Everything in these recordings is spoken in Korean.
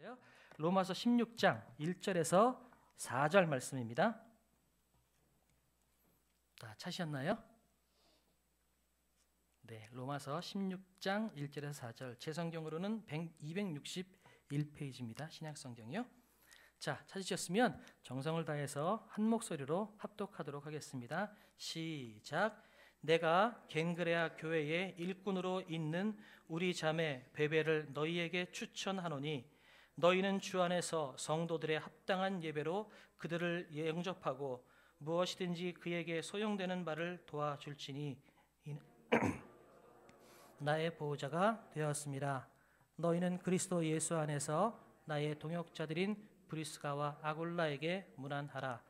있어요. 로마서 16장 1절에서 4절 말씀입니다. 찾으셨나요? 네, 로마서 16장 1절에서 4절. 제 성경으로는 261페이지입니다. 신약성경이요. 자, 찾으셨으면 정성을 다해서 한 목소리로 합독하도록 하겠습니다. 시작. 내가 겐그레아 교회의 일꾼으로 있는 우리 자매 베베를 너희에게 추천하노니 너희는 주 안에서 성도들의 합당한 예배로 그들을 영접하고 무엇이든지 그에게 소용되는 바를 도와줄지니 나의 보호자가 되었습니다. 너희는 그리스도 예수 안에서 나의 동역자들인 브리스가와 아굴라에게 문안하라.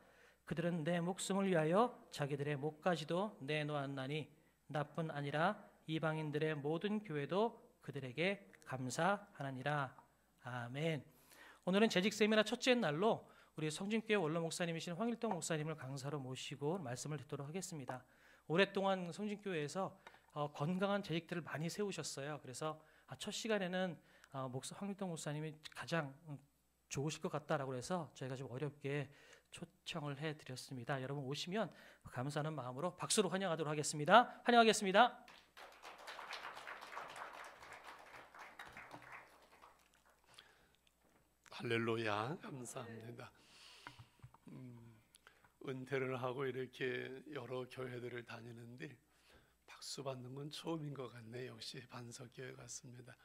그들은 내 목숨을 위하여 자기들의 목까지도 내놓았나니 나뿐 아니라 이방인들의 모든 교회도 그들에게 감사하느니라. 아멘. 오늘은 재직 세미나 첫째 날로 우리 성진교회 원로 목사님이신 황일동 목사님을 강사로 모시고 말씀을 듣도록 하겠습니다. 오랫동안 성진교회에서 건강한 재직들을 많이 세우셨어요. 그래서 첫 시간에는 황일동 목사님이 가장 좋으실 것 같다라고 해서 저희가 좀 어렵게 초청을 해드렸습니다. 여러분 오시면 감사하는 마음으로 박수로 환영하도록 하겠습니다. 환영하겠습니다. 할렐루야, 감사합니다. 은퇴를 하고 이렇게 여러 교회들을 다니는데 박수 받는 건 처음인 것 같네요. 역시 반석교회 같습니다.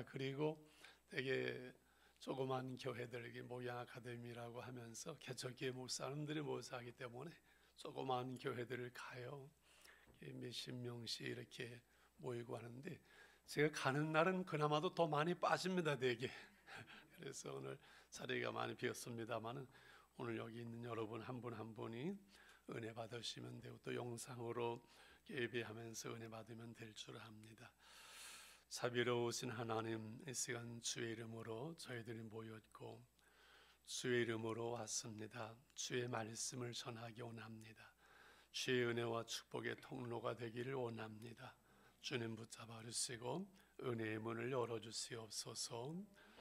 그리고 되게 조그만 교회들, 목양 아카데미라고 하면서 개척교회 목사님들이 모여하기 때문에 조그만 교회들을 가요. 몇십 명씩 이렇게 모이고 하는데 제가 가는 날은 그나마도 더 많이 빠집니다, 되게. 그래서 오늘 자리가 많이 비었습니다만은 오늘 여기 있는 여러분 한 분 한 분이 은혜 받으시면 되고 또 영상으로 예배하면서 은혜 받으면 될 줄 압니다. 자비로우신 하나님, 이 시간 주의 이름으로 저희들이 모였고 주의 이름으로 왔습니다. 주의 말씀을 전하기 원합니다. 주의 은혜와 축복의 통로가 되기를 원합니다. 주님 붙잡아 주시고 은혜의 문을 열어주시옵소서.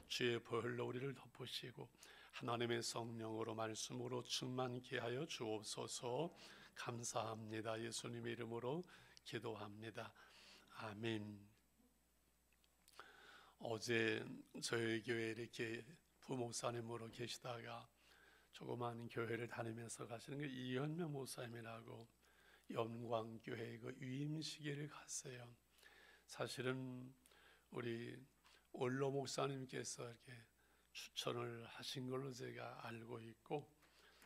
주의 보혈로 우리를 덮으시고 하나님의 성령으로 말씀으로 충만케 하여 주옵소서. 감사합니다. 예수님의 이름으로 기도합니다. 아멘. 어제 저희 교회에 이렇게 부목사님으로 계시다가 조그마한 교회를 다니면서 가시는 그 이현명 목사님이라고 영광교회 그 위임식회를 갔어요. 사실은 우리 원로 목사님께서 이렇게 추천을 하신 걸로 제가 알고 있고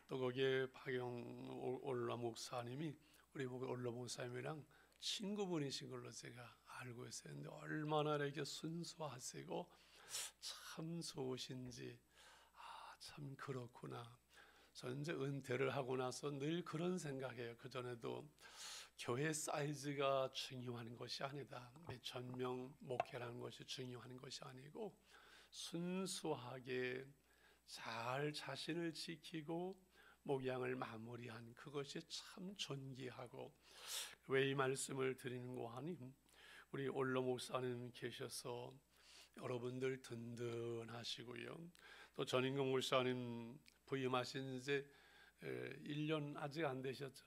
또 거기에 박영 원로 목사님이 우리 원로 목사님이랑 친구분이신 걸로 제가 알고 있어요. 근데 얼마나 이렇게 순수하시고 참 좋으신지 참 그렇구나. 저는 이제 은퇴를 하고 나서 늘 그런 생각해요. 그전에도 교회 사이즈가 중요한 것이 아니다. 몇천 명 목회라는 것이 중요한 것이 아니고 순수하게 잘 자신을 지키고 목양을 마무리한 그것이 참 존귀하고 왜 이 말씀을 드리는고 하니 우리 원로 목사님 계셔서 여러분들 든든하시고요. 또 전인공 목사님 부임하신 이제 1년 아직 안 되셨죠?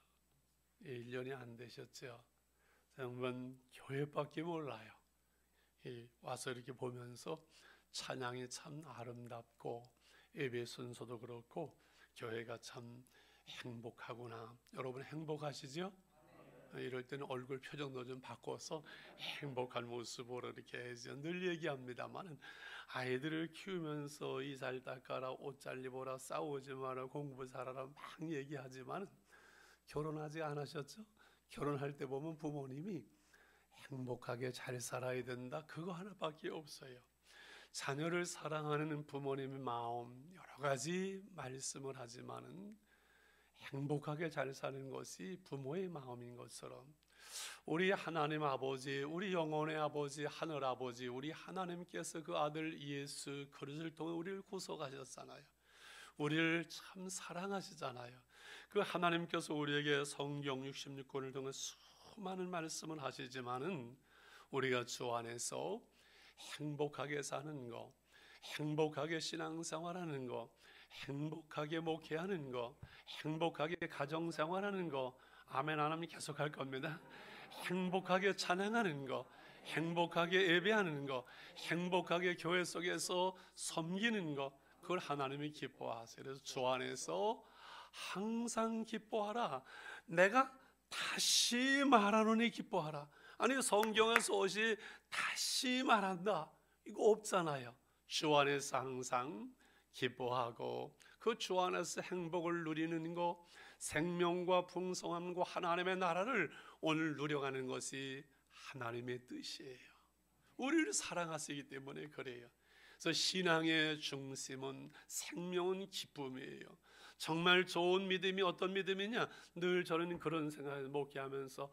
1년이 안 되셨죠. 한번 교회밖에 몰라요. 와서 이렇게 보면서 찬양이 참 아름답고 예배 순서도 그렇고 교회가 참 행복하구나. 여러분 행복하시죠? 이럴 때는 얼굴 표정도 좀 바꿔서 행복한 모습으로 이렇게 해서 늘 얘기합니다만 아이들을 키우면서 이 잘 닦아라, 옷 잘 입어라, 싸우지 마라, 공부 잘하라 막 얘기하지만 결혼하지 않으셨죠? 결혼할 때 보면 부모님이 행복하게 잘 살아야 된다, 그거 하나밖에 없어요. 자녀를 사랑하는 부모님의 마음 여러 가지 말씀을 하지만은 행복하게 잘 사는 것이 부모의 마음인 것처럼 우리 하나님 아버지, 우리 영혼의 아버지, 하늘 아버지, 우리 하나님께서 그 아들 예수 그리스도를 통해 우리를 구속하셨잖아요. 우리를 참 사랑하시잖아요. 그 하나님께서 우리에게 성경 66권을 통해 수많은 말씀을 하시지만은 우리가 주 안에서 행복하게 사는 거, 행복하게 신앙생활하는 거, 행복하게 목회하는 거, 행복하게 가정생활하는 거, 아멘 안 하면 계속 할 겁니다. 행복하게 찬양하는 거, 행복하게 예배하는 거, 행복하게 교회 속에서 섬기는 거, 그걸 하나님이 기뻐하세요. 그래서 주 안에서 항상 기뻐하라. 내가 다시 말하노니 기뻐하라. 아니 성경에서 옷이 다시 말한다, 이거 없잖아요. 주 안에서 항상 기뻐하고 그 주 안에서 행복을 누리는 거, 생명과 풍성함과 하나님의 나라를 오늘 누려가는 것이 하나님의 뜻이에요. 우리를 사랑하시기 때문에 그래요. 그래서 신앙의 중심은 생명은 기쁨이에요. 정말 좋은 믿음이 어떤 믿음이냐? 늘 저는 그런 생각을 목회하면서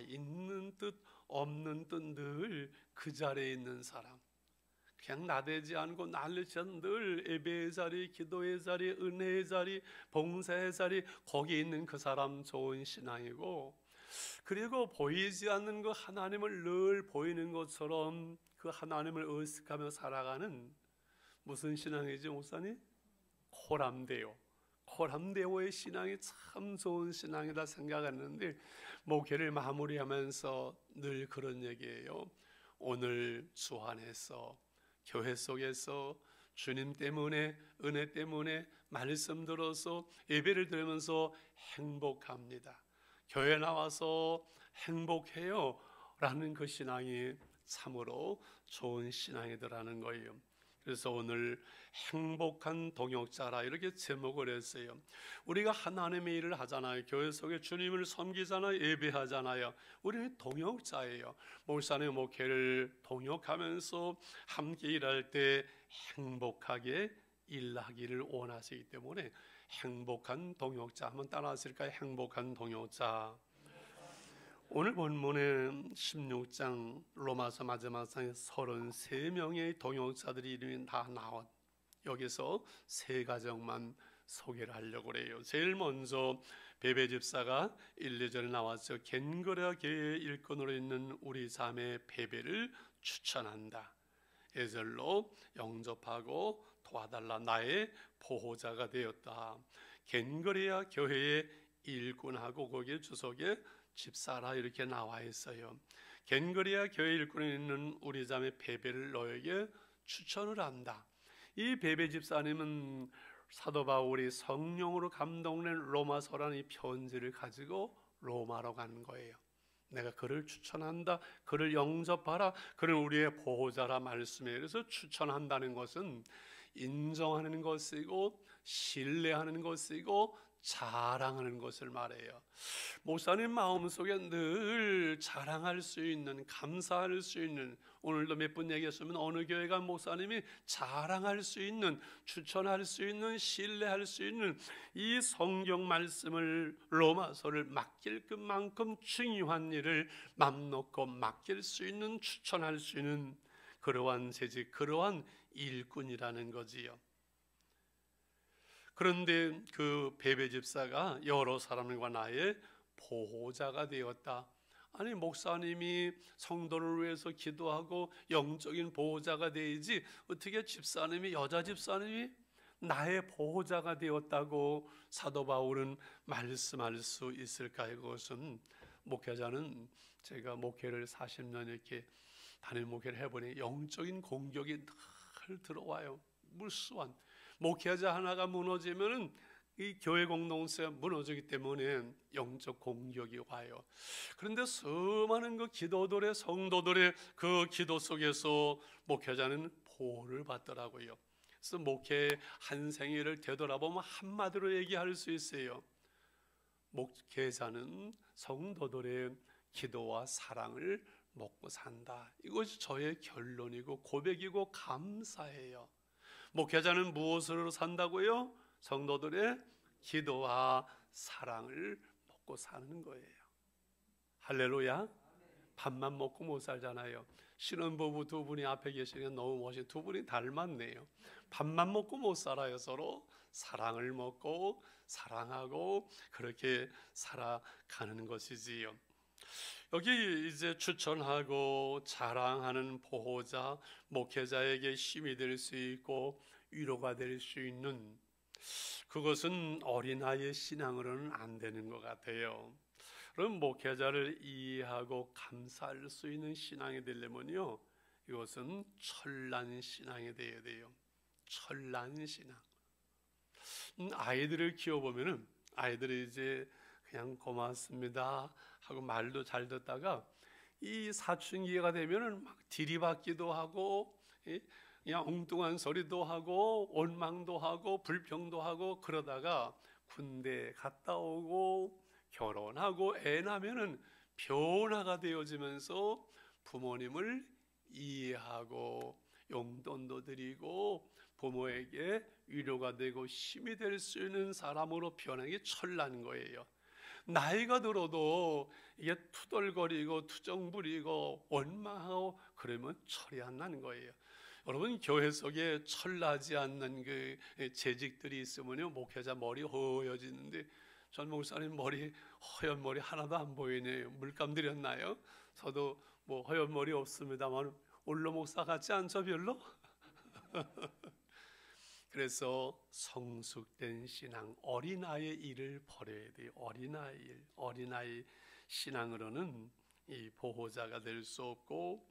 있는 뜻 없는 뜻 늘 그 자리에 있는 사람, 그냥 나대지 않고 날리지 않고 늘 예배의 자리, 기도의 자리, 은혜의 자리, 봉사의 자리, 거기 있는 그 사람 좋은 신앙이고, 그리고 보이지 않는 그 하나님을 늘 보이는 것처럼 그 하나님을 의식하며 살아가는 무슨 신앙이지 목사님? 코람데오. 코람데오의 신앙이 참 좋은 신앙이다 생각했는데, 목회를 마무리하면서 늘 그런 얘기예요. 오늘 주 안에서 교회 속에서 주님 때문에, 은혜 때문에 말씀 들어서 예배를 들으면서 행복합니다. 교회 나와서 행복해요 라는 그 신앙이 참으로 좋은 신앙이더라는 거예요. 그래서 오늘 행복한 동역자라 이렇게 제목을 했어요. 우리가 하나님의 일을 하잖아요. 교회 속에 주님을 섬기잖아요. 예배하잖아요. 우리는 동역자예요. 목사님 목회를 동역하면서 함께 일할 때 행복하게 일하기를 원하시기 때문에 행복한 동역자 한번 따라하실까요? 행복한 동역자. 오늘 본문의 16장 로마서 마지막 장에 33명의 동역자들이 이름이 다 나온, 여기서 세 가정만 소개를 하려고 해요. 제일 먼저 베베 집사가 1, 2절에 나왔죠. 겐거레아 교회의 일꾼으로 있는 우리 자매 베베를 추천한다. 예절로 영접하고 도와달라. 나의 보호자가 되었다. 겐거레아 교회의 일꾼하고 거기에 주석에 집사라 이렇게 나와 있어요. 겐거리아 교회 일꾼에 있는 우리 자매 베베를 너에게 추천을 한다. 이 베베 집사님은 사도 바울이 성령으로 감동된 로마서라는 이 편지를 가지고 로마로 간 거예요. 내가 그를 추천한다, 그를 영접하라, 그는 우리의 보호자라 말씀해요. 그래서 추천한다는 것은 인정하는 것이고 신뢰하는 것이고 자랑하는 것을 말해요. 목사님 마음속에 늘 자랑할 수 있는, 감사할 수 있는, 오늘도 몇 분 얘기했으면 어느 교회가 목사님이 자랑할 수 있는, 추천할 수 있는, 신뢰할 수 있는 이 성경 말씀을, 로마서를 맡길 것만큼 중요한 일을 맘 놓고 맡길 수 있는, 추천할 수 있는 그러한 재직, 그러한 일꾼이라는 거지요. 그런데 그 베베 집사가 여러 사람과 나의 보호자가 되었다. 아니 목사님이 성도를 위해서 기도하고 영적인 보호자가 되지 어떻게 집사님이, 여자 집사님이 나의 보호자가 되었다고 사도 바울은 말씀할 수 있을까요? 그것은 목회자는, 제가 목회를 40년 이렇게 단일 목회를 해보니 영적인 공격이 늘 들어와요. 무수한. 목회자 하나가 무너지면은 이 교회 공동체가 무너지기 때문에 영적 공격이 와요. 그런데 수많은 그 기도들의, 성도들의 그 기도 속에서 목회자는 보호를 받더라고요. 그래서 목회 한 생애를 되돌아보면 한마디로 얘기할 수 있어요. 목회자는 성도들의 기도와 사랑을 먹고 산다. 이것이 저의 결론이고 고백이고 감사해요. 목회자는 무엇으로 산다고요? 성도들의 기도와 사랑을 먹고 사는 거예요. 할렐루야. 밥만 먹고 못 살잖아요. 신혼부부 두 분이 앞에 계시니까 너무 멋있어요. 두 분이 닮았네요. 밥만 먹고 못 살아요. 서로 사랑을 먹고 사랑하고 그렇게 살아가는 것이지요. 여기 이제 추천하고 자랑하는 보호자, 목회자에게 힘이 될 수 있고 위로가 될 수 있는 그것은 어린아이의 신앙으로는 안 되는 것 같아요. 그럼 목회자를 이해하고 감사할 수 있는 신앙이 되려면요, 이것은 철난 신앙이 되어야 돼요. 철난 신앙. 아이들을 키워보면은 아이들이 이제 그냥 고맙습니다 하고 말도 잘 듣다가 이 사춘기가 되면은 막 디리받기도 하고 그냥 엉뚱한 소리도 하고 원망도 하고 불평도 하고 그러다가 군대 갔다 오고 결혼하고 애 낳으면은 변화가 되어지면서 부모님을 이해하고 용돈도 드리고 부모에게 위로가 되고 힘이 될 수 있는 사람으로 변하기 철난 거예요. 나이가 들어도 이게 투덜거리고 투정부리고 원망하고 그러면 철이 안 나는 거예요. 여러분, 교회 속에 철나지 않는 그 재직들이 있으면요, 목회자 머리 허여지는데 전 목사님 머리 허연 머리 하나도 안 보이네요. 물감 들였나요? 저도 뭐 허연 머리 없습니다만 올로 목사 같지 않죠, 별로? 그래서 성숙된 신앙, 어린아이의 일을 버려야 돼요. 어린아이 신앙으로는 이 보호자가 될 수 없고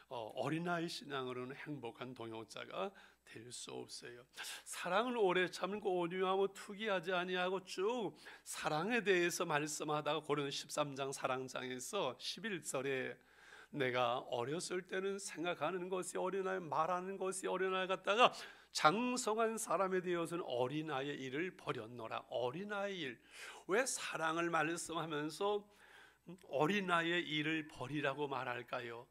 어린아이 신앙으로는 행복한 동역자가 될 수 없어요. 사랑을 오래 참고 온유하고 투기하지 아니하고 쭉 사랑에 대해서 말씀하다가 고린도 13장 사랑장에서 11절에 내가 어렸을 때는 생각하는 것이 어린아이, 말하는 것이 어린아이 같다가 장성한 사람에 대해서는 어린아이의 일을 버렸노라. 어린아이 일. 왜 사랑을 말씀하면서 어린아이의 일을 버리라고 말할까요?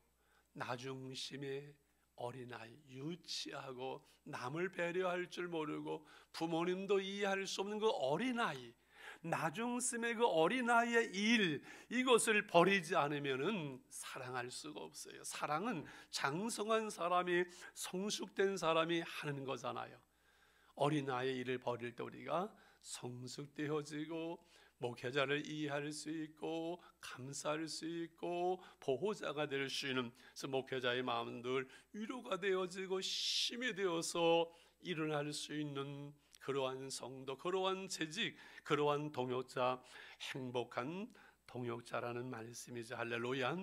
나중심의 어린아이, 유치하고 남을 배려할 줄 모르고 부모님도 이해할 수 없는 그 어린아이, 나중심의 그 어린아이의 일, 이것을 버리지 않으면은 사랑할 수가 없어요. 사랑은 장성한 사람이, 성숙된 사람이 하는 거잖아요. 어린아이의 일을 버릴 때 우리가 성숙되어지고 목회자를 이해할 수 있고 감사할 수 있고 보호자가 될 수 있는, 그래서 목회자의 마음은 늘 위로가 되어지고 힘이 되어서 일어날 수 있는 그러한 성도, 그러한 재직, 그러한 동역자, 행복한 동역자라는 말씀이죠. 할렐루야.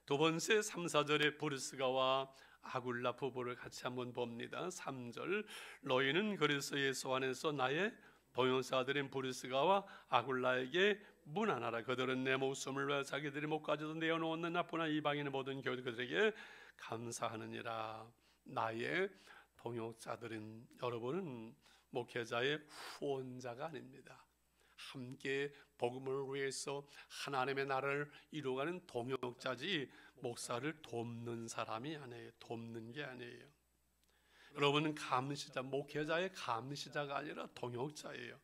두 번째 3, 4절에 브리스가와 아굴라 부부를 같이 한번 봅니다. 3절, 너희는 그리스도 예수 안에서 나의 동역자들인 브리스가와 아굴라에게 문안하라. 그들은 내 목숨을 위하여 자기들이 목까지도 내어놓는 나쁜 이방인의 모든 교회들에게 감사하느니라. 나의 동역자들은, 여러분은 목회자의 후원자가 아닙니다. 함께 복음을 위해서 하나님의 나라를 이루어가는 동역자지 목사를 돕는 사람이 아니에요. 돕는 게 아니에요. 여러분은 감시자, 목회자의 감시자가 아니라 동역자예요.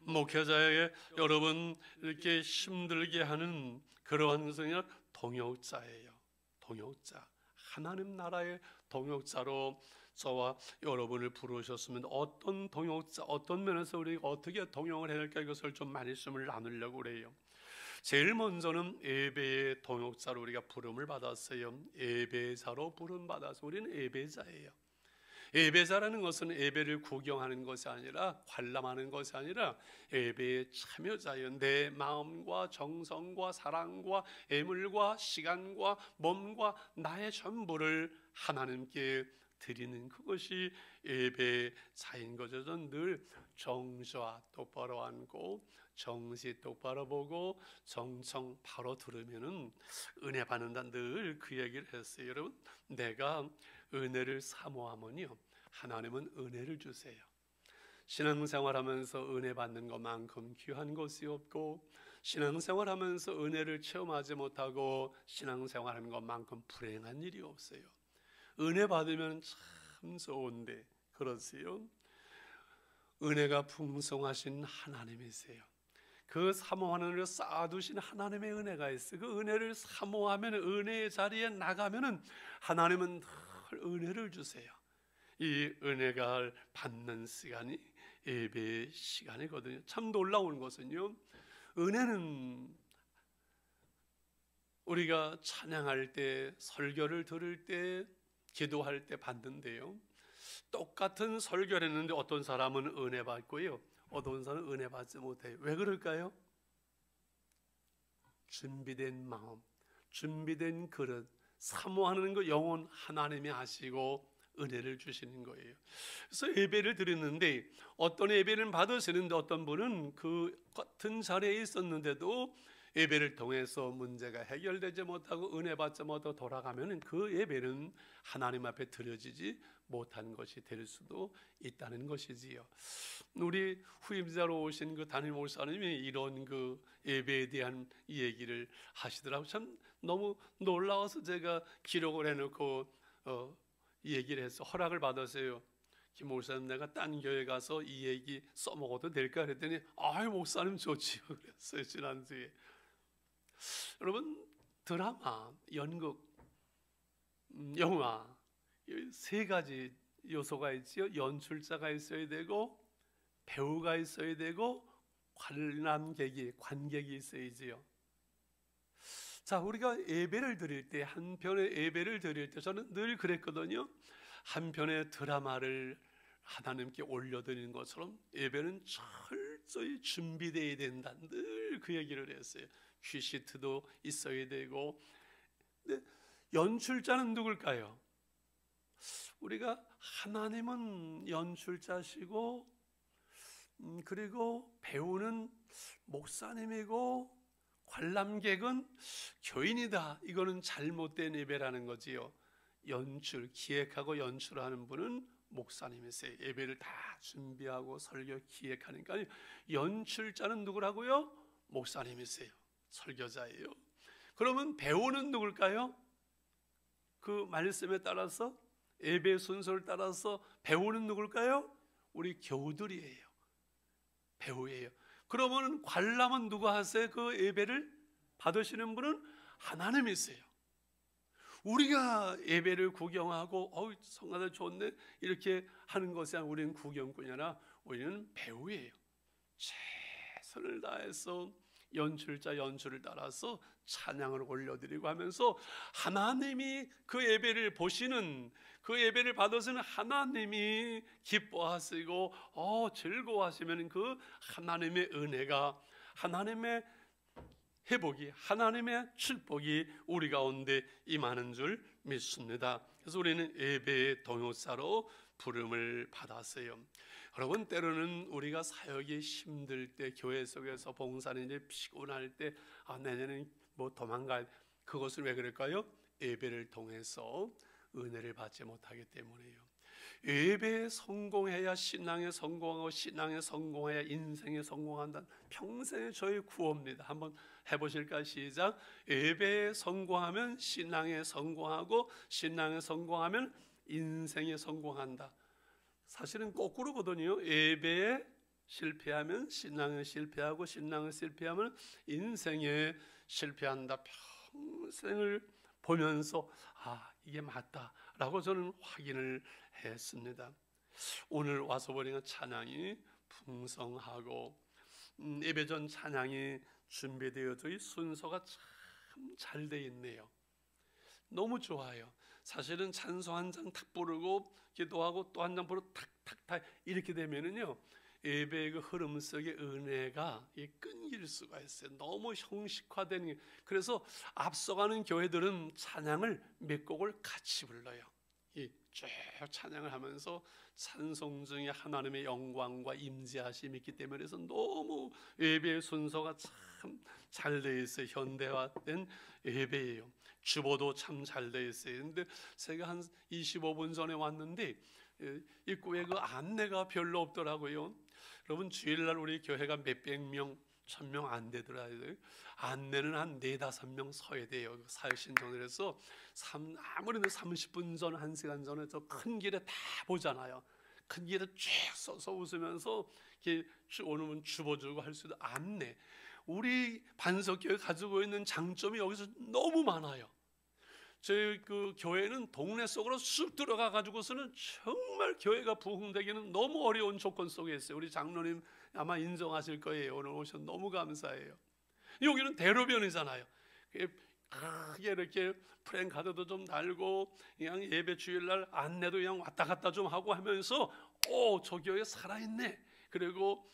목회자에게 여러분 이렇게 힘들게 하는 그러한 것이 아니라 동역자예요. 동역자, 하나님 나라의 동역자로 저와 여러분을 부르셨으면 어떤 동역자, 어떤 면에서 우리가 어떻게 동역을 해야 할까, 이것을 좀 말씀을 나누려고 그래요. 제일 먼저는 예배의 동역자로 우리가 부름을 받았어요. 예배자로 부름 받아서 우리는 예배자예요. 예배자라는 것은 예배를 구경하는 것이 아니라, 관람하는 것이 아니라 예배의 참여자예요. 내 마음과 정성과 사랑과 애물과 시간과 몸과 나의 전부를 하나님께 드리는, 그것이 예배자인 거죠. 저는 늘 정좌 똑바로 앉고 정시 똑바로 보고 정청 바로 들으면은 은혜 받는다, 늘 그 얘기를 했어요. 여러분, 내가 은혜를 사모하면요, 하나님은 은혜를 주세요. 신앙생활하면서 은혜 받는 것만큼 귀한 것이 없고, 신앙생활하면서 은혜를 체험하지 못하고 신앙생활하는 것만큼 불행한 일이 없어요. 은혜 받으면 참 좋은데, 그렇지요? 은혜가 풍성하신 하나님이세요. 그 사모하는 은혜를 쌓아두신 하나님의 은혜가 있어요. 그 은혜를 사모하면, 은혜의 자리에 나가면은 하나님은 늘 은혜를 주세요. 이 은혜가 받는 시간이 예배의 시간이거든요. 참 놀라운 것은요, 은혜는 우리가 찬양할 때, 설교를 들을 때, 기도할 때 받는데요, 똑같은 설교를 했는데 어떤 사람은 은혜 받고요, 어떤 사람은 은혜 받지 못해요. 왜 그럴까요? 준비된 마음, 준비된 그릇, 사모하는 그 영혼 하나님이 아시고 은혜를 주시는 거예요. 그래서 예배를 드렸는데 어떤 예배를 받으시는데 어떤 분은 그 같은 자리에 있었는데도 예배를 통해서 문제가 해결되지 못하고 은혜 받지 못하고 돌아가면 그 예배는 하나님 앞에 드려지지 못한 것이 될 수도 있다는 것이지요. 우리 후임자로 오신 그 담임 목사님이 이런 그 예배에 대한 얘기를 하시더라고요. 참 너무 놀라워서 제가 기록을 해놓고 얘기를 해서 허락을 받았어요. 김 목사님, 내가 딴 교회 가서 이 얘기 써먹어도 될까 그랬더니 아유 목사님 좋지요 그랬어요. 지난주에. 여러분, 드라마, 연극, 영화, 세 가지 요소가 있지요. 연출자가 있어야 되고, 배우가 있어야 되고, 관객이 있어야지요. 자, 우리가 예배를 드릴 때, 한 편의 예배를 드릴 때 저는 늘 그랬거든요. 한 편의 드라마를 하나님께 올려드리는 것처럼 예배는 철저히 준비되어야 된다. 늘 그 얘기를 했어요. 큐시트도 있어야 되고. 근데 연출자는 누굴까요? 우리가 하나님은 연출자시고, 그리고 배우는 목사님이고, 관람객은 교인이다. 이거는 잘못된 예배라는 거지요. 기획하고 연출하는 분은 목사님이세요. 예배를 다 준비하고 설교 기획하니까 연출자는 누구라고요? 목사님이세요. 설교자예요. 그러면 배우는 누굴까요? 그 말씀에 따라서, 예배 순서를 따라서 배우는 누굴까요? 우리 교우들이에요. 배우예요. 그러면 관람은 누가 하세요? 그 예배를 받으시는 분은 하나님이세요. 우리가 예배를 구경하고 성가대 좋네 이렇게 하는 것이 아니라 우리는 구경꾼이 아니라 우리는 배우예요. 최선을 다해서 연출자 연출을 따라서 찬양을 올려드리고 하면서 하나님이 그 예배를 보시는, 그 예배를 받으시는 하나님이 기뻐하시고 즐거워하시면 그 하나님의 은혜가, 하나님의 회복이, 하나님의 축복이 우리 가운데 임하는 줄 믿습니다. 그래서 우리는 예배의 동역자로 부름을 받았어요. 여러분, 때로는 우리가 사역이 힘들 때, 교회 속에서 봉사는 이제 피곤할 때 내년엔 뭐 도망갈, 그것은 왜 그럴까요? 예배를 통해서 은혜를 받지 못하기 때문이에요. 예배에 성공해야 신앙에 성공하고, 신앙에 성공해야 인생에 성공한다. 평생의 저희 구호입니다. 한번 해보실까요? 시작. 예배에 성공하면 신앙에 성공하고, 신앙에 성공하면 인생에 성공한다. 사실은 거꾸로거든요. 예배에 실패하면 신앙에 실패하고, 신앙에 실패하면 인생에 실패한다. 평생을 보면서 이게 맞다라고 저는 확인을 했습니다. 오늘 와서 보니까 찬양이 풍성하고 예배전 찬양이 준비되어져 이 순서가 참 잘 돼 있네요. 너무 좋아요. 사실은 찬송 한 장 탁 부르고 기도하고 또 한 장 부르고 탁탁탁 이렇게 되면은요, 예배의 그 흐름 속의 은혜가 끊길 수가 있어요. 너무 형식화되는 게. 그래서 앞서가는 교회들은 찬양을 몇 곡을 같이 불러요. 쭉 찬양을 하면서 찬송 중에 하나님의 영광과 임재하심이 있기 때문에, 그래서 너무 예배의 순서가 참 잘 돼 있어요. 현대화된 예배예요. 주보도 참 잘 돼 있어요. 근데 제가 한 25분 전에 왔는데 입구에 그 안내가 별로 없더라고요. 여러분, 주일날 우리 교회가 몇백 명, 1000명 안 되더라고요. 안내는 한 4-5명 서야 돼요. 사역 신청을 해서 아무래도 30분 전, 1시간 전에 저 큰 길에 다 보잖아요. 큰 길에 쭉 서서 웃으면서 이렇게 오는 주보주고 할 수도 안내. 우리 반석교회 가지고 있는 장점이 여기서 너무 많아요. 저희 그 교회는 동네 속으로 쑥 들어가 가지고서는 정말 교회가 부흥되기는 너무 어려운 조건 속에 있어요. 우리 장로님 아마 인정하실 거예요. 오늘 오셔서 너무 감사해요. 여기는 대로변이잖아요. 크게 이렇게 프랭카드도 좀 달고 그냥 예배 주일날 안내도 그냥 왔다 갔다 좀 하고 하면서 저 교회 살아있네. 그리고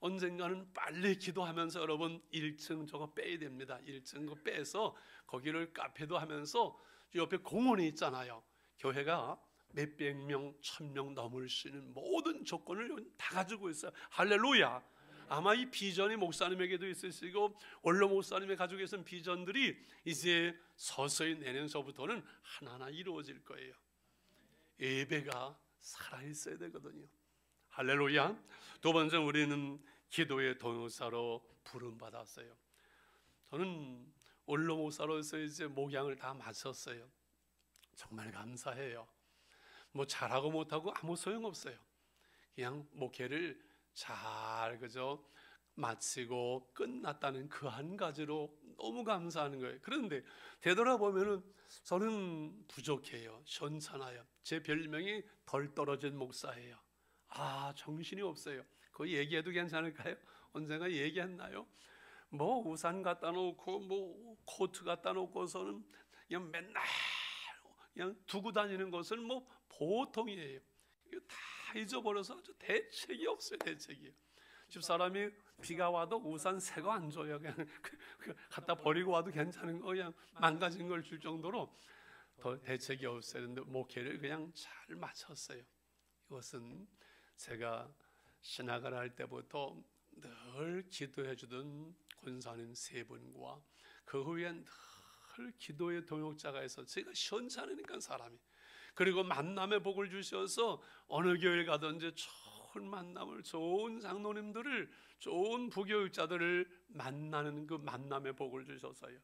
언젠가는 빨리 기도하면서 여러분 1층 저거 빼야 됩니다. 1층 거 빼서 거기를 카페도 하면서 옆에 공원이 있잖아요. 교회가 몇백 명, 1000명 넘을 수 있는 모든 조건을 다 가지고 있어요. 할렐루야. 아마 이 비전이 목사님에게도 있으시고 원로 목사님의 가지고 계신 비전들이 이제 서서히 내년서부터는 하나하나 이루어질 거예요. 예배가 살아있어야 되거든요. 할렐루야. 두 번째, 우리는 기도의 동역사로 부름받았어요. 저는 원로 목사로서 이제 목양을 다 마쳤어요. 정말 감사해요. 뭐 잘하고 못하고 아무 소용없어요. 그냥 목회를 잘 마치고 끝났다는 그 한 가지로 너무 감사하는 거예요. 그런데 되돌아보면은 저는 부족해요. 현찮아요. 제 별명이 덜 떨어진 목사예요. 정신이 없어요. 그거 얘기해도 괜찮을까요? 언젠가 얘기했나요? 뭐 우산 갖다 놓고 뭐 코트 갖다 놓고서는 그냥 맨날 그냥 두고 다니는 것은 뭐 보통이에요. 이거 다 잊어버려서 아주 대책이 없어요. 대책이에요. 집사람이 비가 와도 우산 새 거 안 줘요. 그냥 갖다 버리고 와도 괜찮은 거 그냥 망가진 걸 줄 정도로 더 대책이 없어요. 그런데 목회를 그냥 잘 마쳤어요. 이것은 제가 신학을 할 때부터 늘 기도해 주던 권사님 세 분과 그 후에 늘 기도의 동역자가 있어. 제가 시원찮으니까 사람이. 그리고 만남의 복을 주셔서 어느 교회를 가든지 좋은 만남을, 좋은 장로님들을, 좋은 부교육자들을 만나는 그 만남의 복을 주셔서요.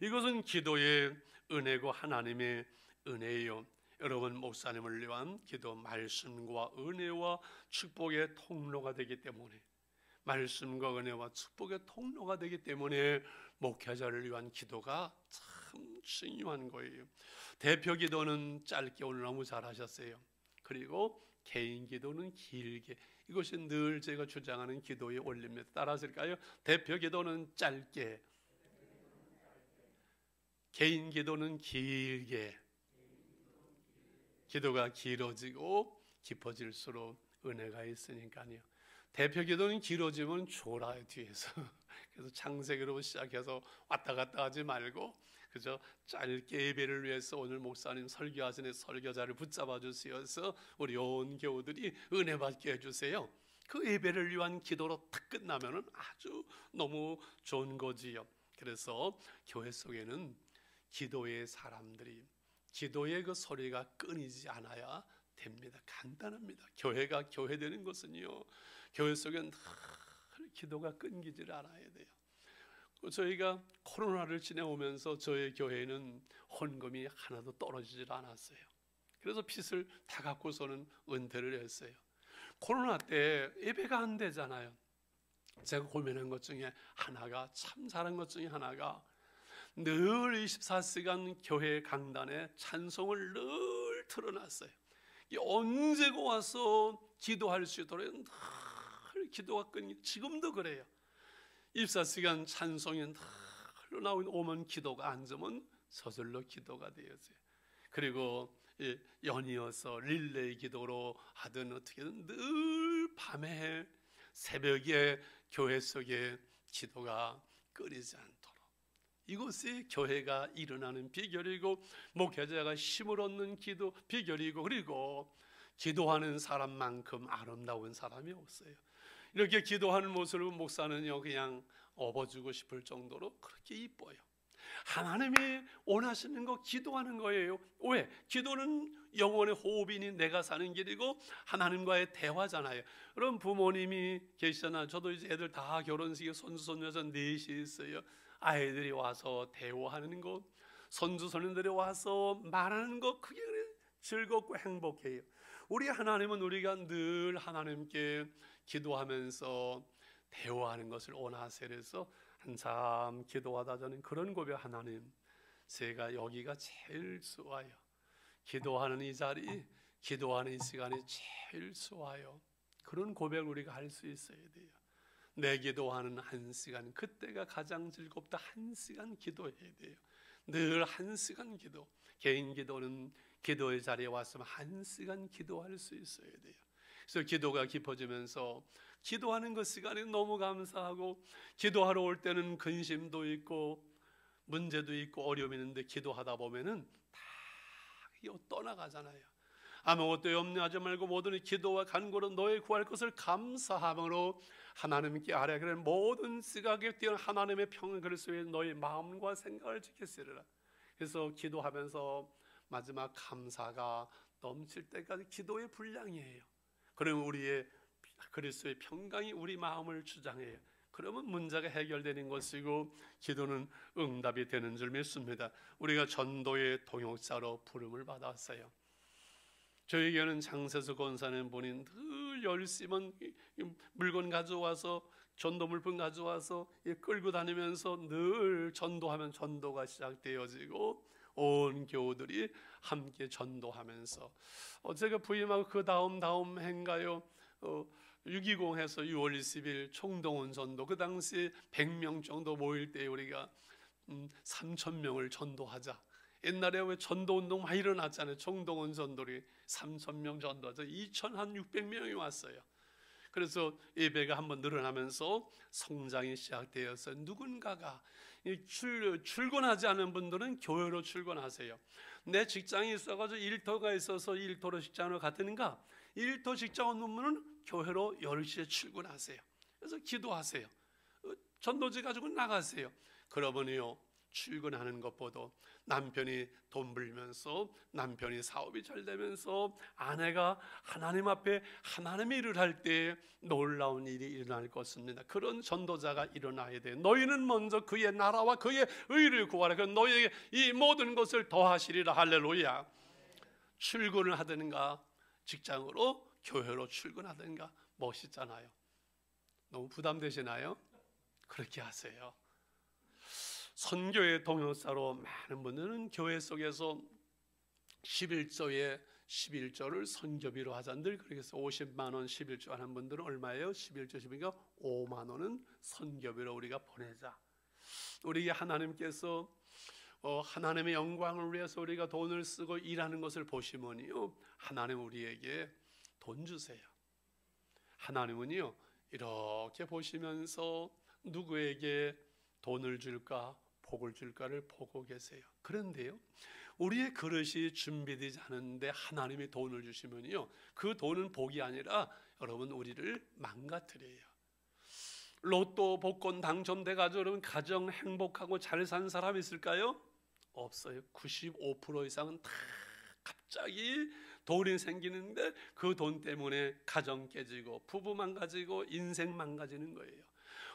이것은 기도의 은혜고 하나님의 은혜예요. 여러분, 목사님을 위한 기도, 말씀과 은혜와 축복의 통로가 되기 때문에, 말씀과 은혜와 축복의 통로가 되기 때문에 목회자를 위한 기도가 참 중요한 거예요. 대표 기도는 짧게, 오늘 너무 잘하셨어요. 그리고 개인 기도는 길게. 이것이 늘 제가 주장하는 기도의 원리입니다. 따라하실까요? 대표 기도는 짧게, 개인 기도는 길게. 기도가 길어지고 깊어질수록 은혜가 있으니까요. 대표 기도는 길어지면 졸아요, 뒤에서. 그래서 창세기로 시작해서 왔다 갔다 하지 말고 그저 짧게 예배를 위해서 오늘 목사님 설교하시는 설교자를 붙잡아 주시어서 우리 온 교우들이 은혜 받게 해주세요. 그 예배를 위한 기도로 탁 끝나면은 아주 너무 좋은 거지요. 그래서 교회 속에는 기도의 사람들이, 기도의 그 소리가 끊이지 않아야 됩니다. 간단합니다. 교회가 교회되는 것은요, 교회 속에 늘 기도가 끊기질 않아야 돼요. 저희가 코로나를 지내오면서 저희 교회는 헌금이 하나도 떨어지질 않았어요. 그래서 빚을 다 갖고서는 은퇴를 했어요. 코로나 때 예배가 안 되잖아요. 제가 고민한 것 중에 하나가, 참 잘한 것 중에 하나가, 늘 24시간 교회 강단에 찬송을 늘 틀어놨어요. 언제고 와서 기도할 수 있도록 늘 기도가 끊기. 지금도 그래요. 24시간 찬송이 늘 나오는 오면 기도가 앉으면 서슬로 기도가 되었어요. 그리고 연이어서 릴레이 기도로 하든 어떻게든 늘 밤에 새벽에 교회 속에 기도가 끊이지 않도록, 이것이 교회가 일어나는 비결이고 목회자가 힘을 얻는 기도 비결이고, 그리고 기도하는 사람만큼 아름다운 사람이 없어요. 이렇게 기도하는 모습을 목사는요 그냥 업어주고 싶을 정도로 그렇게 이뻐요. 하나님이 원하시는 거 기도하는 거예요. 왜? 기도는 영혼의 호흡이니 내가 사는 길이고 하나님과의 대화잖아요. 그럼 부모님이 계시잖아요. 저도 이제 애들 다 결혼식에 손주 손녀자 넷이 있어요. 아이들이 와서 대화하는 것, 손주 손녀들이 와서 말하는 것, 그게 즐겁고 행복해요. 우리 하나님은 우리가 늘 하나님께 기도하면서 대화하는 것을 원하세요. 그래서 한참 기도하다 저는 그런 고백, 하나님, 제가 여기가 제일 좋아요. 기도하는 이 자리, 기도하는 이 시간이 제일 좋아요. 그런 고백을 우리가 할 수 있어야 돼요. 내 기도하는 한 시간, 그때가 가장 즐겁다. 한 시간 기도해야 돼요. 늘 1시간 기도, 개인 기도는 기도의 자리에 왔으면 1시간 기도할 수 있어야 돼요. 그래서 기도가 깊어지면서 기도하는 그 시간이 너무 감사하고, 기도하러 올 때는 근심도 있고 문제도 있고 어려움이 있는데 기도하다 보면은 다 떠나가잖아요. 아무것도 염려하지 말고 모든 기도와 간구로 너의 구할 것을 감사함으로 하나님께 아뢰. 그래 모든 시각에 뛰어난 하나님의 평을 그리스도의 너의 마음과 생각을 지키시리라. 그래서 기도하면서 마지막 감사가 넘칠 때까지 기도의 분량이에요. 그러면 우리의 그리스도의 평강이 우리 마음을 주장해요. 그러면 문제가 해결되는 것이고 기도는 응답이 되는 줄 믿습니다. 우리가 전도의 동역자로 부름을 받았어요. 저에게는 장세수 권사님 분이 늘 열심히 물건 가져와서, 전도 물품 가져와서 끌고 다니면서 늘 전도하면 전도가 시작되어지고 온 교우들이 함께 전도하면서, 제가 부임하고 그 다음 해인가요, 6.20에서 6월 20일 총동원 전도, 그 당시 100명 정도 모일 때 우리가 3,000명을 전도하자. 옛날에 왜 전도운동 많이 일어났잖아요. 총동원 전도리 3,000명 전도하자. 2,600명이 왔어요. 그래서 예배가 한번 늘어나면서 성장이 시작되어서 누군가가 출근하지 않은 분들은 교회로 출근하세요. 내 직장이 있어가지고 일터가 있어서 일터로 직장으로 갔는가, 일터 직장 없는 분은 교회로 10시에 출근하세요. 그래서 기도하세요. 전도지 가지고 나가세요. 그러면요, 출근하는 것보다 남편이 돈 벌면서, 남편이 사업이 잘 되면서, 아내가 하나님 앞에 하나님의 일을 할 때 놀라운 일이 일어날 것입니다. 그런 전도자가 일어나야 돼요. 너희는 먼저 그의 나라와 그의 의를 구하라. 그 너희에게 이 모든 것을 더하시리라. 할렐루야. 출근을 하든가 직장으로, 교회로 출근하든가 멋있잖아요. 너무 부담되시나요? 그렇게 하세요. 선교의 동역자로 많은 분들은 교회 속에서 11조에 11조를 선교비로 하자. 늘 그렇게 해서 50만 원 11조 하는 분들은 얼마예요? 11조 11조 5만 원은 선교비로 우리가 보내자. 우리 하나님께서 하나님의 영광을 위해서 우리가 돈을 쓰고 일하는 것을 보시면요, 하나님 우리에게 돈 주세요. 하나님은요, 이렇게 보시면서 누구에게 돈을 줄까, 복을 줄까를 보고 계세요. 그런데요, 우리의 그릇이 준비되지 않은데 하나님이 돈을 주시면요, 그 돈은 복이 아니라 여러분 우리를 망가뜨려요. 로또 복권 당첨돼가지고 여러분 가정 행복하고 잘 산 사람 있을까요? 없어요. 95% 이상은 다 갑자기 돈이 생기는데 그 돈 때문에 가정 깨지고 부부 망가지고 인생 망가지는 거예요.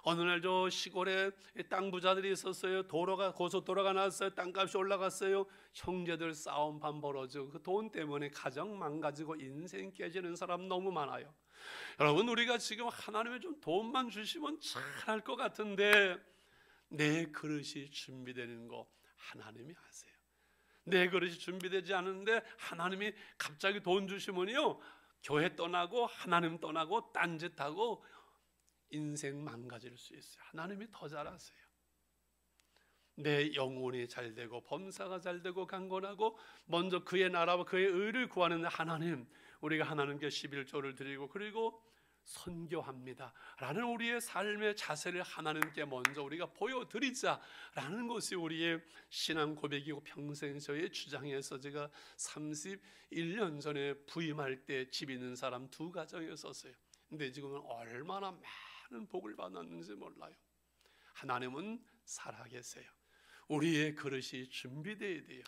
어느 날 저 시골에 땅 부자들이 있었어요. 고속도로가 나왔어요. 땅값이 올라갔어요. 형제들 싸움 반 벌어지고 그 돈 때문에 가정 망가지고 인생 깨지는 사람 너무 많아요. 여러분, 우리가 지금 하나님의 좀 돈만 주시면 잘할 것 같은데 내 그릇이 준비되는 거 하나님이 아세요. 내 그릇이 준비되지 않은데 하나님이 갑자기 돈 주시면요, 교회 떠나고 하나님 떠나고 딴짓하고 인생 망가질 수 있어요. 하나님이 더 잘 아세요. 내 영혼이 잘 되고 범사가 잘 되고 강건하고 먼저 그의 나라와 그의 의를 구하는 하나님, 우리가 하나님께 11조를 드리고 그리고 선교합니다 라는 우리의 삶의 자세를 하나님께 먼저 우리가 보여드리자라는 것이 우리의 신앙 고백이고 평생 저의 주장에서, 제가 31년 전에 부임할 때 집 있는 사람 2가정이었어요. 근데 지금은 얼마나 많은 복을 받았는지 몰라요. 하나님은 살아계세요. 우리의 그릇이 준비되어야 돼요.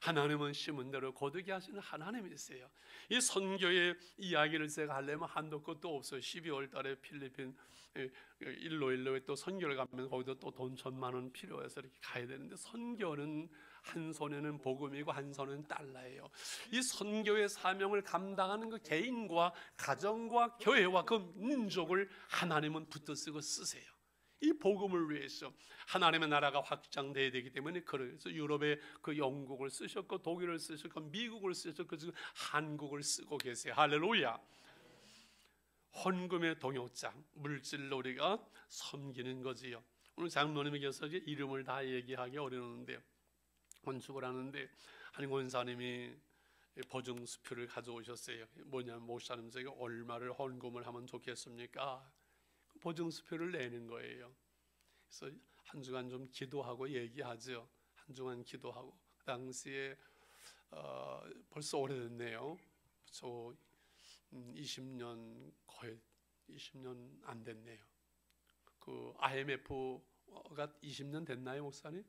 하나님은 심은 대로 거두게 하시는 하나님이세요. 이 선교의 이야기를 제가 하려면 한도 끝도 없어요. 12월 달에 필리핀 일로일로에 또 선교를 가면 거기도 또 돈 1,000만 원 필요해서 이렇게 가야 되는데, 선교는 한 손에는 복음이고 한 손은 달러예요. 이 선교의 사명을 감당하는 그 개인과 가정과 교회와 그 민족을 하나님은 붙들고 쓰세요. 이 복음을 위해서 하나님의 나라가 확장돼야 되기 때문에, 그래서 유럽의 그 영국을 쓰셨고 독일을 쓰셨고 미국을 쓰셨고 지금 한국을 쓰고 계세요. 할렐루야. 헌금의 동역자, 물질로 우리가 섬기는 거지요. 오늘 장로님께서 이름을 다 얘기하기 어려운데요, 건축을 하는데 한 권사님이 보증수표를 가져오셨어요. 뭐냐면 목사님 저게 얼마를 헌금을 하면 좋겠습니까? 보증수표를 내는 거예요. 그래서 한 주간 좀 기도하고 얘기하죠. 한 주간 기도하고 그 당시에 벌써 오래됐네요. 저 20년 거의 20년 안 됐네요. 그 IMF가 20년 됐나요, 목사님?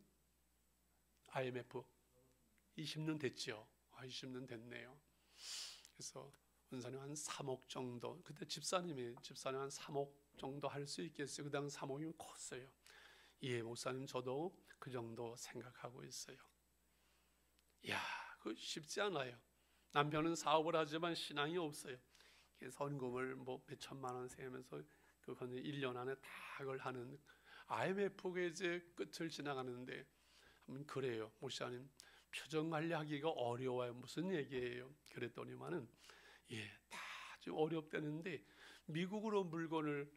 IMF 20년 됐죠. 20년 됐네요. 그래서 원사님 한 3억 정도. 그때 집사님 한 3억 정도 할 수 있겠어요. 그 당시 3억이면 컸어요. 예, 목사님 저도 그 정도 생각하고 있어요. 이야, 그 쉽지 않아요. 남편은 사업을 하지만 신앙이 없어요. 그래서 헌금을 뭐 몇천만 원 세면서 그건 1년 안에 다 그걸 하는 IMF가 이제 끝을 지나가는데 한번 그래요. 목사님 표정 관리하기가 어려워요. 무슨 얘기예요? 그랬더니만은 다 좀 어렵다는데 미국으로 물건을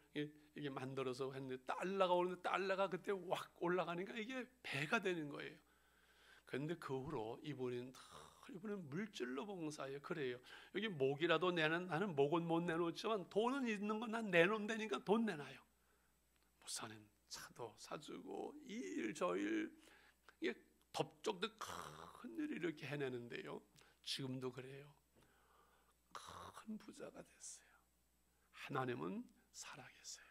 이게 만들어서 했는데 달러가 오는데 달러가 그때 확 올라가니까 이게 배가 되는 거예요. 그런데 그 후로 이분은 물질로 봉사해요. 그래요. 여기 목이라도 나는 목은 못 내놓지만 돈은 있는 건 난 내놓는다니까 돈 내놔요. 목사님 차도 사주고 이 일 저 일 이게 덥적도 큰 일을 이렇게 해내는데요. 지금도 그래요. 큰 부자가 됐어요. 하나님은 살아계세요.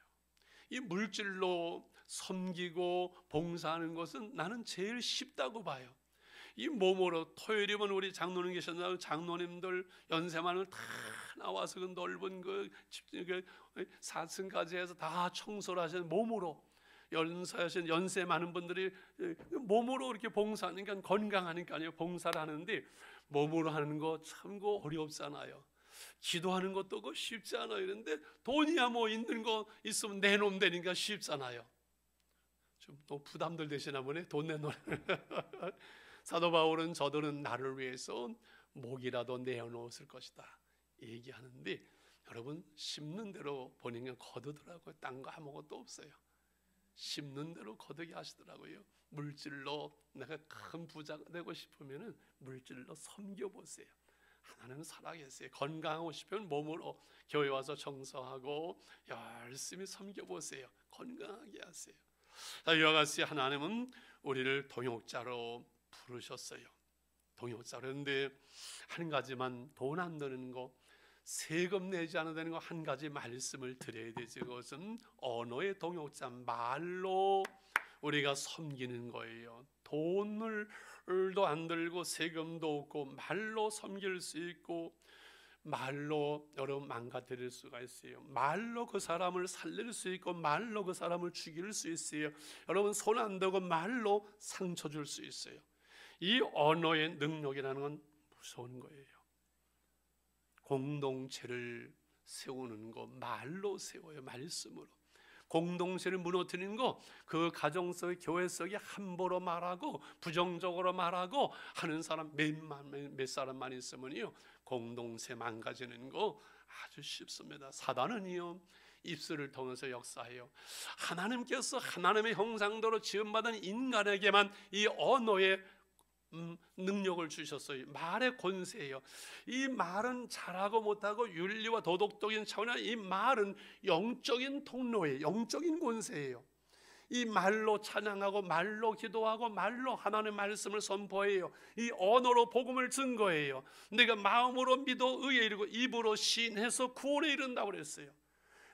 이 물질로 섬기고 봉사하는 것은 나는 제일 쉽다고 봐요. 이 몸으로 토요일이면 우리 장로님 계셨나요? 장로님들 연세 많은 다 나와서 그 넓은 그 4층까지 해서 다 청소를 하시는 몸으로 연사하신 연세 많은 분들이 몸으로 이렇게 봉사하니까 건강하니까요 봉사를 하는데 몸으로 하는 거 참 어렵잖아요. 기도하는 것도 그 쉽지 않아요. 그런데 돈이야 뭐 있는 거 있으면 내놓으면 되니까 쉽잖아요. 좀 또 부담들 되시나 보네. 돈 내놓으면. 사도 바울은 저들은 나를 위해서 목이라도 내어놓았을 것이다 얘기하는데 여러분 심는 대로 본인이 거두더라고요. 딴 거 아무것도 없어요. 심는 대로 거두게 하시더라고요. 물질로 내가 큰 부자가 되고 싶으면 물질로 섬겨보세요. 하나님 살아계세요. 건강하고 싶으면 몸으로 교회 와서 청소하고 열심히 섬겨보세요. 건강하게 하세요. 이와 같이 하나님은 우리를 동역자로 부르셨어요. 동역자로. 그런데 한 가지만 돈 안 드는 거 세금 내지 않아도 되는 거 한 가지 말씀을 드려야 되죠. 그것은 언어의 동역자 말로 우리가 섬기는 거예요. 돈을도 안 들고 세금도 없고 말로 섬길 수 있고 말로 여러분 망가뜨릴 수가 있어요. 말로 그 사람을 살릴 수 있고 말로 그 사람을 죽일 수 있어요. 여러분 손 안 대고 말로 상처 줄 수 있어요. 이 언어의 능력이라는 건 무서운 거예요. 공동체를 세우는 거 말로 세워요. 말씀으로. 공동체를 무너뜨리는 거 그 가정 속 교회 속에 함부로 말하고 부정적으로 말하고 하는 사람 몇 사람만 있으면요 공동체 망가지는 거 아주 쉽습니다. 사단은요 입술을 통해서 역사해요. 하나님께서 하나님의 형상대로 지음받은 인간에게만 이 언어의 능력을 주셨어요. 말의 권세예요. 이 말은 잘하고 못하고 윤리와 도덕적인 차원이 이 말은 영적인 통로예요. 영적인 권세예요. 이 말로 찬양하고 말로 기도하고 말로 하나님의 말씀을 선포해요. 이 언어로 복음을 증거해요. 내가 마음으로 믿어 의에 이르고 입으로 시인해서 구원에 이른다고 그랬어요.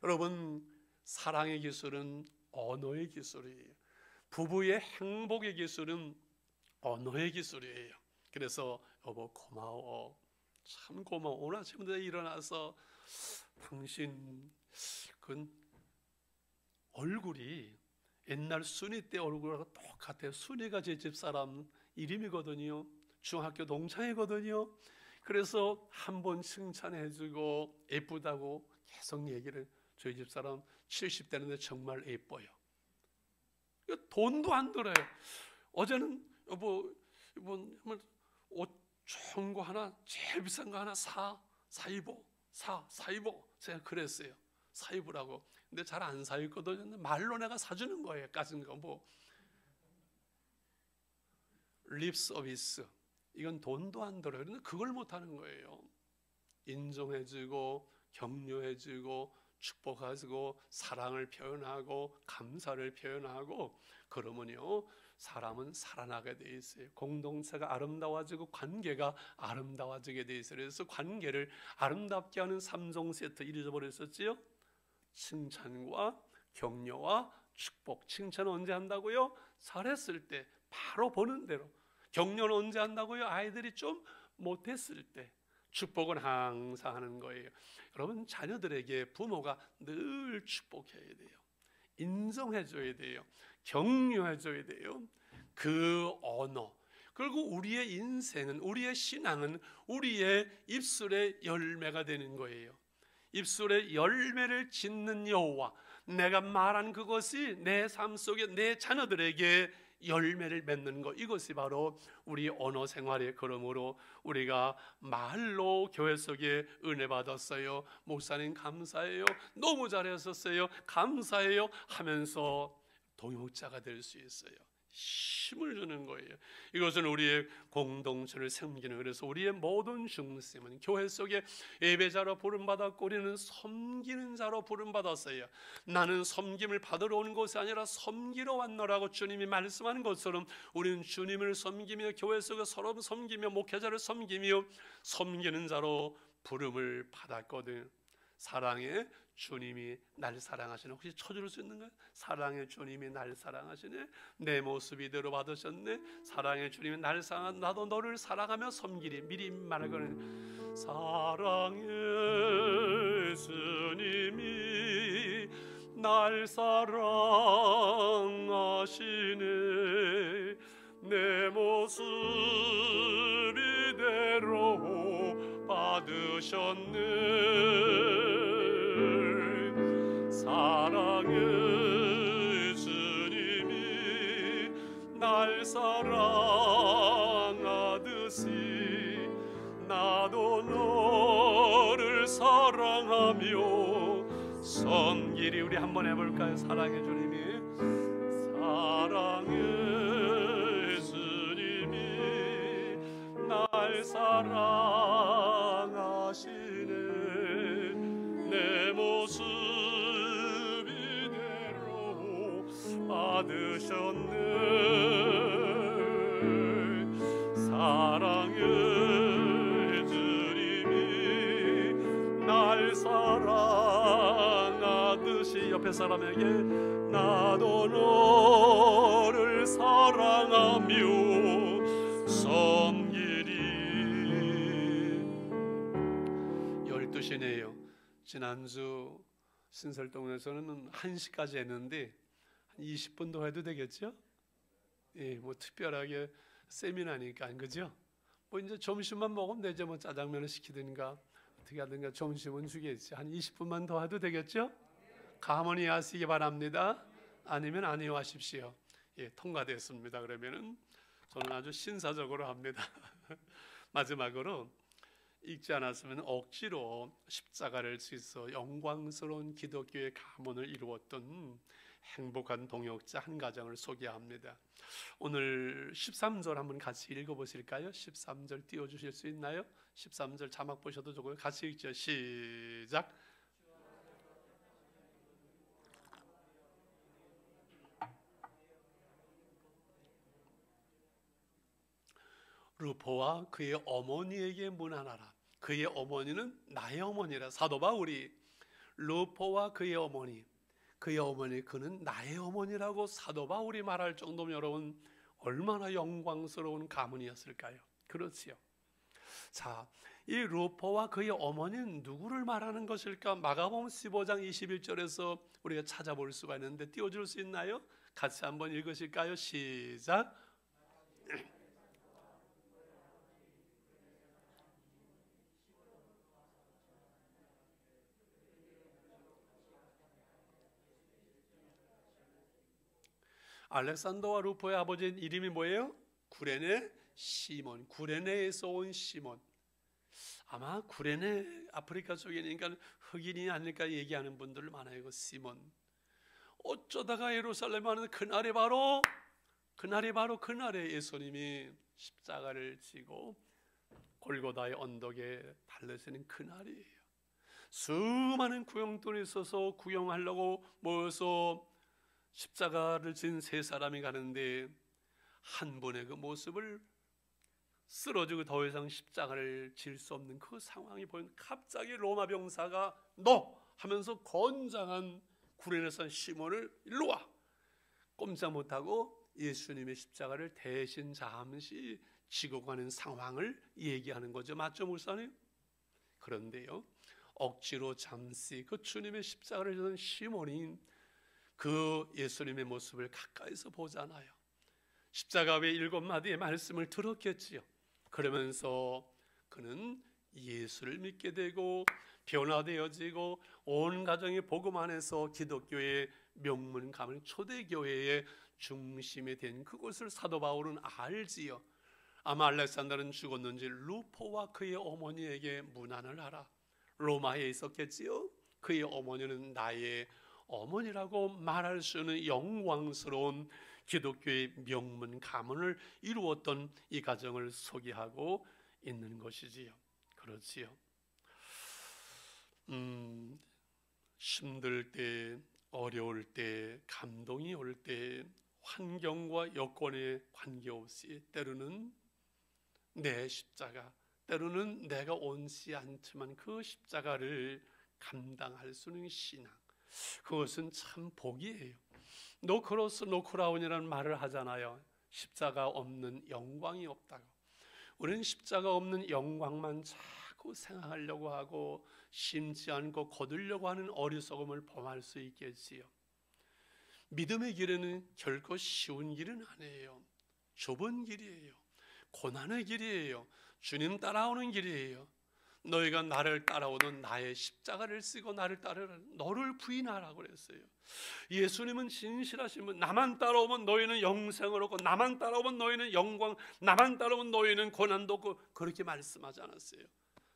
여러분 사랑의 기술은 언어의 기술이에요. 부부의 행복의 기술은 언어의 기술이에요. 그래서 여보 고마워. 참 고마워. 오늘 아침부터 일어나서 당신 그 얼굴이 옛날 순이 때 얼굴하고 똑같아요. 순이가 제 집사람 이름이거든요. 중학교 동창이거든요. 그래서 한번 칭찬해주고 예쁘다고 계속 얘기를 저희 집사람 70대인데 정말 예뻐요. 돈도 안 들어요. 어제는 여보 이번 옷 좋은 거 하나 제일 비싼 거 하나 사 입어 제가 그랬어요. 사 입으라고. 근데 잘 안 사 입거든요. 말로 내가 사주는 거예요. 까진 거 뭐 립 서비스, 이건 돈도 안 들어요. 그런데 그걸 못하는 거예요. 인정해주고 격려해주고 축복하고 사랑을 표현하고 감사를 표현하고 그러면요, 사람은 살아나게 돼 있어요. 공동체가 아름다워지고 관계가 아름다워지게 돼 있어요. 그래서 관계를 아름답게 하는 3종 세트 잊어버렸었지요. 칭찬과 격려와 축복. 칭찬은 언제 한다고요? 잘했을 때 바로 보는 대로. 격려는 언제 한다고요? 아이들이 좀 못했을 때. 축복은 항상 하는 거예요. 여러분, 자녀들에게 부모가 늘 축복해야 돼요. 인정해줘야 돼요. 격려해줘야 돼요. 그 언어. 그리고 우리의 인생은, 우리의 신앙은 우리의 입술의 열매가 되는 거예요. 입술의 열매를 짓는 여호와, 내가 말한 그것이 내 삶 속에 내 자녀들에게 열매를 맺는 것, 이것이 바로 우리 언어 생활의 걸음으로 우리가 말로 교회 속에 은혜 받았어요, 목사님 감사해요, 너무 잘하셨어요, 감사해요 하면서 동역자가 될 수 있어요. 힘을 주는 거예요. 이것은 우리의 공동체를 섬기는, 그래서 우리의 모든 중심은 교회 속에 예배자로 부름받았고 우리는 섬기는 자로 부름받았어요. 나는 섬김을 받으러 온 것이 아니라 섬기러 왔노라고 주님이 말씀하는 것처럼 우리는 주님을 섬기며 교회 속에 서로 섬기며 목회자를 섬기며 섬기는 자로 부름을 받았거든. 사랑의 주님이 날 사랑하시네. 혹시 쳐줄 수 있는가요? 사랑의 주님이 날 사랑하시네. 내 모습 이대로 받으셨네. 사랑의 주님이 날 사랑하시네. 나도 너를 사랑하며 섬기리. 미리 말하거든. 사랑의 주님이 날 사랑하시네. 내 모습 이대로 받으셨네. 사랑의 주님이 날 사랑하듯이 나도 너를 사랑하며 섬기리. 우리 한번 해볼까요? 사랑의 주님이, 사랑의 주님이 날 사랑하시네. 내 모습 이대로 받으셨네. 사랑의 주님이 날 사랑하듯이 옆에 사람에게 나도 너를 사랑하며 섬기리. 12시네요. 지난주 신설동에서는 1시까지 했는데 한 20분 더 해도 되겠죠? 예, 뭐 특별하게 세미나니까, 그죠? 뭐 이제 점심만 먹으면 되죠. 뭐 짜장면을 시키든가 어떻게 하든가 점심은 주겠지. 한 20분만 더 해도 되겠죠? 가만히 하시기 바랍니다. 아니면 아니요 하십시오. 예, 통과됐습니다. 그러면은 저는 아주 신사적으로 합니다. 마지막으로, 읽지 않았으면 억지로 십자가를 지서 영광스러운 기독교의 가문을 이루었던 행복한 동역자 한 가정을 소개합니다. 오늘 13절 한번 같이 읽어보실까요? 13절 띄워주실 수 있나요? 13절 자막 보셔도 좋고요. 같이 읽죠. 시작. 루포와 그의 어머니에게 문안하라. 그의 어머니는 나의 어머니라. 사도 바울이 루포와 그의 어머니, 그는 나의 어머니라고 사도 바울이 말할 정도면 여러분 얼마나 영광스러운 가문이었을까요? 그렇지요. 자, 이 루포와 그의 어머니는 누구를 말하는 것일까? 마가복음 15장 21절에서 우리가 찾아볼 수가 있는데 띄워줄 수 있나요? 같이 한번 읽으실까요? 시작. 알렉산더와 루포의 아버지는 이름이 뭐예요? 구레네 시몬. 구레네에서 온 시몬. 아마 구레네 아프리카 쪽이니까 흑인이 아닐까 얘기하는 분들 많아요. 그 시몬. 어쩌다가 예루살렘 하는 그날이 바로 그날이 바로 그날에 예수님이 십자가를 지고 골고다의 언덕에 달리시는 그날이에요. 수많은 구경꾼이 있어서 구경하려고 모여서 십자가를 진 세 사람이 가는데 한 분의 그 모습을 쓰러지고 더 이상 십자가를 질 수 없는 그 상황이 보인 갑자기 로마 병사가 너 하면서 건장한 구레네 산 시몬을 일로 와, 꼼짝 못하고 예수님의 십자가를 대신 잠시 지고 가는 상황을 얘기하는 거죠. 맞죠, 목사님? 그런데요, 억지로 잠시 그 주님의 십자가를 지는 시몬이 그 예수님의 모습을 가까이서 보잖아요. 십자가 외 7마디의 말씀을 들었겠지요. 그러면서 그는 예수를 믿게 되고 변화되어지고 온 가정이 복음 안에서 기독교의 명문 가문 초대교회의 중심이 된 그것을 사도 바울은 알지요. 아마 알렉산더는 죽었는지 루포와 그의 어머니에게 문안을 하라. 로마에 있었겠지요. 그의 어머니는 나의 어머니라고 말할 수 있는 영광스러운 기독교의 명문 가문을 이루었던 이 가정을 소개하고 있는 것이지요. 그렇지요. 힘들 때, 어려울 때, 감동이 올 때, 환경과 여건에 관계없이 때로는 내 십자가, 때로는 내가 원치 않지만 그 십자가를 감당할 수 있는 신앙, 그것은 참 복이에요. 노크로스 노크라운이라는 말을 하잖아요. 십자가 없는 영광이 없다고. 우리는 십자가 없는 영광만 자꾸 생각하려고 하고 심지 않고 거두려고 하는 어리석음을 범할 수 있겠지요. 믿음의 길에는 결코 쉬운 길은 아니에요. 좁은 길이에요. 고난의 길이에요. 주님 따라오는 길이에요. 너희가 나를 따라오던 나의 십자가를 쓰고 나를 따르라. 너를 부인하라고 그랬어요. 예수님은 진실하신 분. 나만 따라오면 너희는 영생을 얻고, 나만 따라오면 너희는 영광, 나만 따라오면 너희는 고난도 없고, 그렇게 말씀하지 않았어요.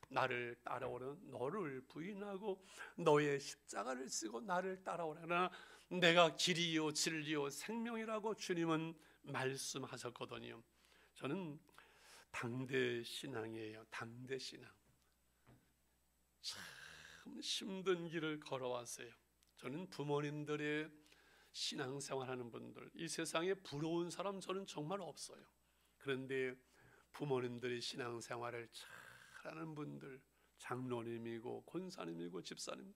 나를 따라오는 너를 부인하고 너의 십자가를 쓰고 나를 따라오라. 그러나 내가 길이요 진리요 생명이라고 주님은 말씀하셨거든요. 저는 당대 신앙이에요. 당대 신앙. 참 힘든 길을 걸어왔어요. 저는 부모님들의 신앙생활하는 분들, 이 세상에 부러운 사람 저는 정말 없어요. 그런데 부모님들의 신앙생활을 잘하는 분들, 장로님이고 권사님이고 집사님,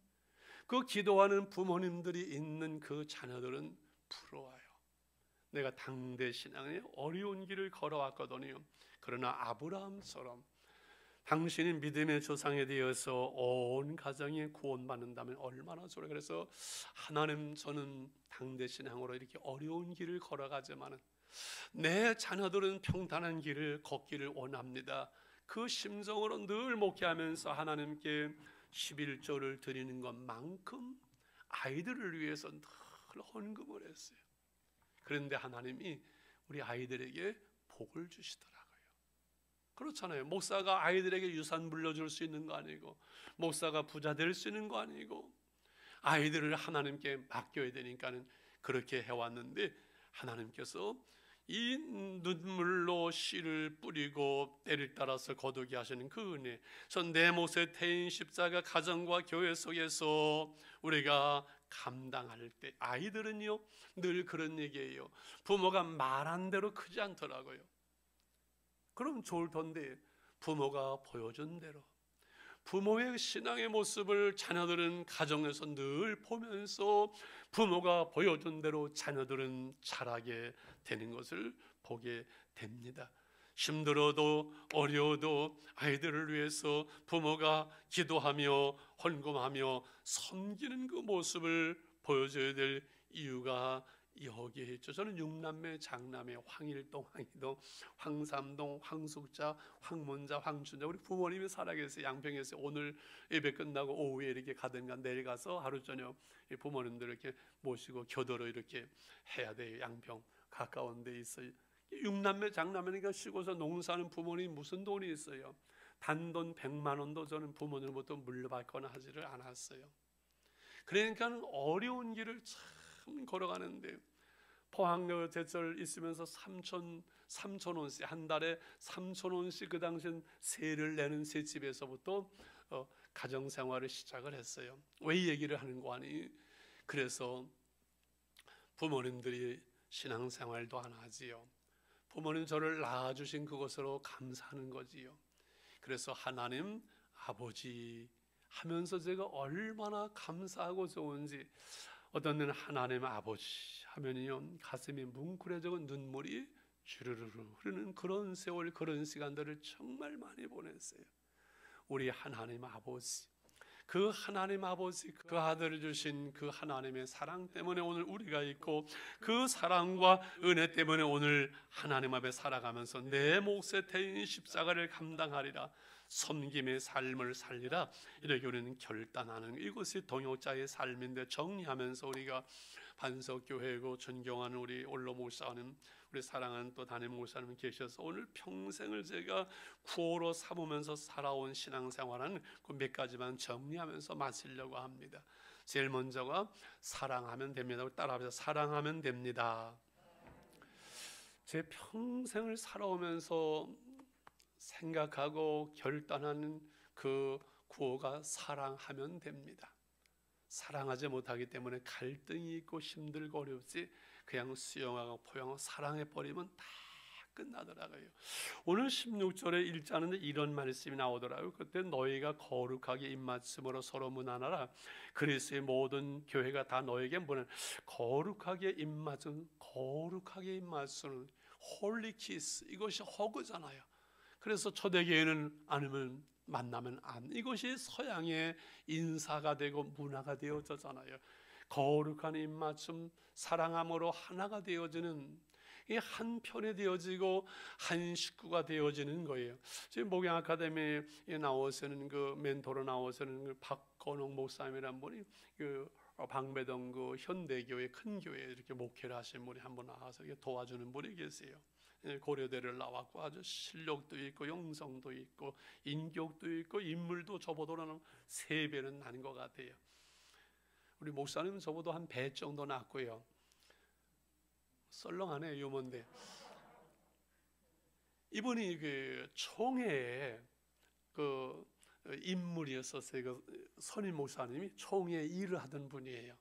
그 기도하는 부모님들이 있는 그 자녀들은 부러워요. 내가 당대 신앙의 어려운 길을 걸어왔거든요. 그러나 아브라함처럼 당신이 믿음의 조상에 되어서 온 가정이 구원받는다면 얼마나 좋아요. 그래서 하나님, 저는 당대 신앙으로 이렇게 어려운 길을 걸어가지만 내 자녀들은 평탄한 길을 걷기를 원합니다. 그 심정으로 늘 목회하면서 하나님께 11조를 드리는 것만큼 아이들을 위해서 늘 헌금을 했어요. 그런데 하나님이 우리 아이들에게 복을 주시더라고요. 그렇잖아요. 목사가 아이들에게 유산 물려줄 수 있는 거 아니고, 목사가 부자 될 수 있는 거 아니고, 아이들을 하나님께 맡겨야 되니까는 그렇게 해왔는데, 하나님께서 이 눈물로 씨를 뿌리고 때를 따라서 거두게 하시는 그 은혜, 전 내 몫의 태인 십자가 가정과 교회 속에서 우리가 감당할 때, 아이들은요 늘 그런 얘기예요. 부모가 말한 대로 크지 않더라고요. 그럼 좋을 텐데 부모가 보여준 대로, 부모의 신앙의 모습을 자녀들은 가정에서 늘 보면서 부모가 보여준 대로 자녀들은 자라게 되는 것을 보게 됩니다. 힘들어도 어려워도 아이들을 위해서 부모가 기도하며 헌금하며 섬기는 그 모습을 보여줘야 될 이유가 여기에 있죠. 저는 6남매 장남매, 황일동, 황희동, 황삼동, 황숙자, 황문자, 황춘자, 우리 부모님이 살아계세요. 양평에서 오늘 예배 끝나고 오후에 이렇게 가든가 내일 가서 하루 저녁 부모님들 이렇게 모시고 교도로 이렇게 해야 돼요. 양평 가까운 데 있어요. 6남매 장남매니까 시골에서 농사하는 부모님 무슨 돈이 있어요. 단돈 100만 원도 저는 부모님부터 물려받거나 하지를 않았어요. 그러니까 어려운 길을 참 걸어가는데 포항로 제철 있으면서 3,000원씩 한 달에 3,000원씩 그 당시엔 세를 내는 새 집에서부터 가정 생활을 시작을 했어요. 왜 이 얘기를 하는가 하니, 그래서 부모님들이 신앙생활도 안 하지요. 부모님 저를 낳아주신 그것으로 감사하는 거지요. 그래서 하나님 아버지 하면서 제가 얼마나 감사하고 좋은지, 어떤 때는 하나님 아버지 하면요 가슴이 뭉클해지고 눈물이 주르르르 흐르는 그런 세월, 그런 시간들을 정말 많이 보냈어요. 우리 하나님 아버지, 그 하나님 아버지, 그 아들을 주신 그 하나님의 사랑 때문에 오늘 우리가 있고, 그 사랑과 은혜 때문에 오늘 하나님 앞에 살아가면서 내 몫의 대인 십자가를 감당하리라, 섬김의 삶을 살리라, 이렇게 우리는 결단하는, 이것이 동역자의 삶인데, 정리하면서 우리가 반석교회고 존경하는 우리 올로 목사님, 우리 사랑하는 또 담임 목사님 계셔서 오늘 평생을 제가 구호로 삼으면서 살아온 신앙생활은 그 몇 가지만 정리하면서 마치려고 합니다. 제일 먼저가 사랑하면 됩니다. 따라합시다. 사랑하면 됩니다. 제 평생을 살아오면서 생각하고 결단하는 그 구호가 사랑하면 됩니다. 사랑하지 못하기 때문에 갈등이 있고 힘들고 어렵지, 그냥 수용하고 포용하고 사랑해버리면 다 끝나더라고요. 오늘 16절에 읽자는데 이런 말씀이 나오더라고요. 그때 너희가 거룩하게 입맞춤으로 서로 문안하라. 그리스도의 모든 교회가 다 너에게 문안. 거룩하게 입맞춤, 거룩하게 입맞추는 홀리 키스, 이것이 허그잖아요. 그래서 초대교회는 않으면 만나면 안, 이것이 서양의 인사가 되고 문화가 되어졌잖아요. 거룩한 입맞춤, 사랑함으로 하나가 되어지는, 이 한편이 되어지고 한 식구가 되어지는 거예요. 지금 목양 아카데미에 나오시는 그 멘토로 나오시는 그 박건홍 목사님이란 분이 그 방배동 그 현대교회 큰 교회에 이렇게 목회를 하신 분이 한 분 나와서 도와주는 분이 계세요. 고려대를 나왔고 아주 실력도 있고 영성도 있고 인격도 있고 인물도 저보다는 3배는 나는 것 같아요. 우리 목사님은 저보다 한 배 정도 낫고요. 썰렁하네 유머인데, 이분이 그 총회에 그 인물이었었어요. 그 선임 목사님이 총회 일을 하던 분이에요.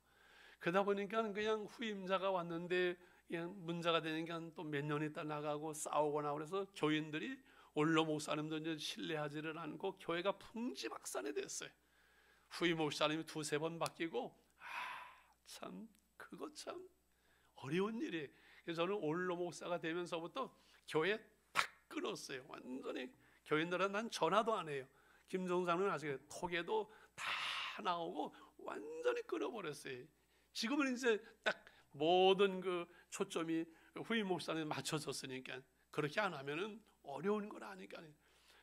그러다 보니까 그냥 후임자가 왔는데 그냥 문제가 되니까 또 몇 년 있다 나가고 싸우거나, 그래서 교인들이 올로 목사님도 이제 신뢰하지를 않고 교회가 풍지박산이 됐어요. 후임 목사님이 2-3번 바뀌고, 참 그거 참 어려운 일이에요. 그래서 저는 올로 목사가 되면서부터 교회에 탁 끊었어요. 완전히 교인들은 난 전화도 안 해요. 김종상은 아직 톡에도 다 나오고 완전히 끊어버렸어요. 지금은 이제 딱 모든 그 초점이 후임 목사님에 맞춰졌으니까 그렇게 안 하면은 어려운 거라니까요.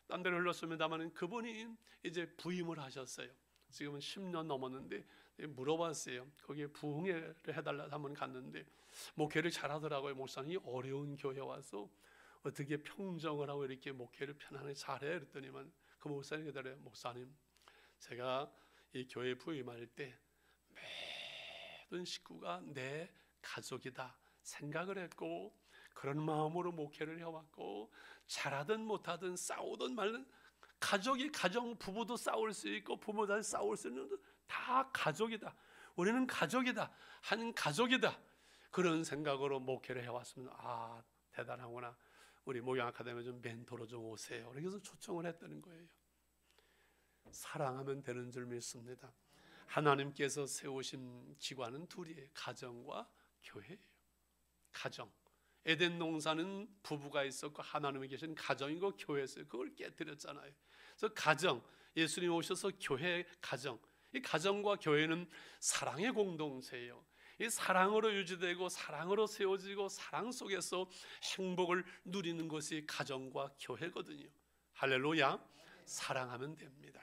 딴 데로 흘렀습니다만 그분이 이제 부임을 하셨어요. 지금은 10년 넘었는데 물어봤어요. 거기에 부흥회를 해달라고 한번 갔는데 목회를 잘하더라고요. 목사님이 어려운 교회 와서 어떻게 평정을 하고 이렇게 목회를 편안하게 잘해? 그랬더니만 그 목사님이 그러더래요. 목사님, 제가 이 교회 부임할 때 모든 식구가 내 가족이다 생각을 했고, 그런 마음으로 목회를 해왔고, 잘하든 못하든 싸우든 말든 가족이, 가정 부부도 싸울 수 있고 부모도 싸울 수 있는, 다 가족이다, 우리는 가족이다, 한 가족이다, 그런 생각으로 목회를 해왔습니다. 아, 대단하구나, 우리 목양 아카데미 좀 멘토로 좀 오세요. 그래서 초청을 했다는 거예요. 사랑하면 되는 줄 믿습니다. 하나님께서 세우신 기관은 둘이에요. 가정과 교회예요. 가정, 에덴 농사는 부부가 있었고 하나님이 계신 가정이고 교회였어요. 그걸 깨뜨렸잖아요. 그래서 가정, 예수님 오셔서 교회, 가정, 이 가정과 교회는 사랑의 공동체예요. 이 사랑으로 유지되고 사랑으로 세워지고 사랑 속에서 행복을 누리는 것이 가정과 교회거든요. 할렐루야. 사랑하면 됩니다.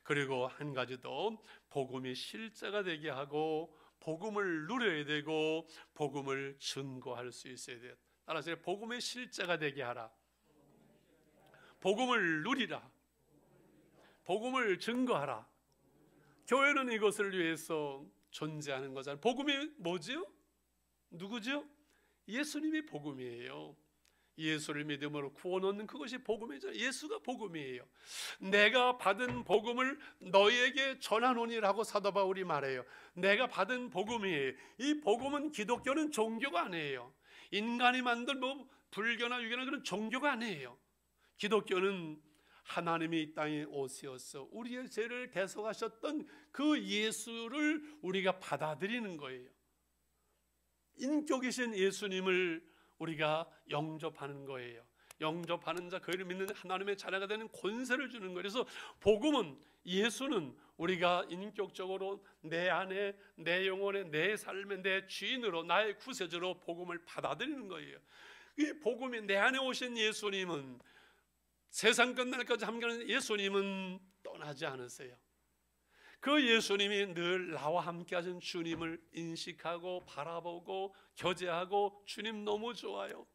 그리고 한 가지 더, 복음이 실제가 되게 하고 복음을 누려야 되고 복음을 증거할 수 있어야 돼요. 따라서 복음의 실제가 되게 하라, 복음을 누리라, 복음을 증거하라. 교회는 이것을 위해서 존재하는 거잖아요. 복음이 뭐지요? 누구죠? 예수님이 복음이에요. 예수를 믿음으로 구원 얻는 그것이 복음이죠. 예수가 복음이에요. 내가 받은 복음을 너희에게 전하노니라고 사도 바울이 말해요. 내가 받은 복음이에요. 이 복음은 기독교는 종교가 아니에요. 인간이 만든 뭐 불교나 유교나 그런 종교가 아니에요. 기독교는 하나님이 이 땅에 오셔서 우리의 죄를 대속하셨던 그 예수를 우리가 받아들이는 거예요. 인격이신 예수님을 우리가 영접하는 거예요. 영접하는 자, 그를 믿는 하나님의 자녀가 되는 권세를 주는 거예요. 그래서 복음은, 예수는 우리가 인격적으로 내 안에, 내 영혼에, 내 삶에, 내 주인으로, 나의 구세주로 복음을 받아들이는 거예요. 이 복음이, 내 안에 오신 예수님은, 세상 끝날까지 함께하는 예수님은 떠나지 않으세요. 그 예수님이 늘 나와 함께 하신 주님을 인식하고 바라보고 교제하고, 주님 너무 좋아요.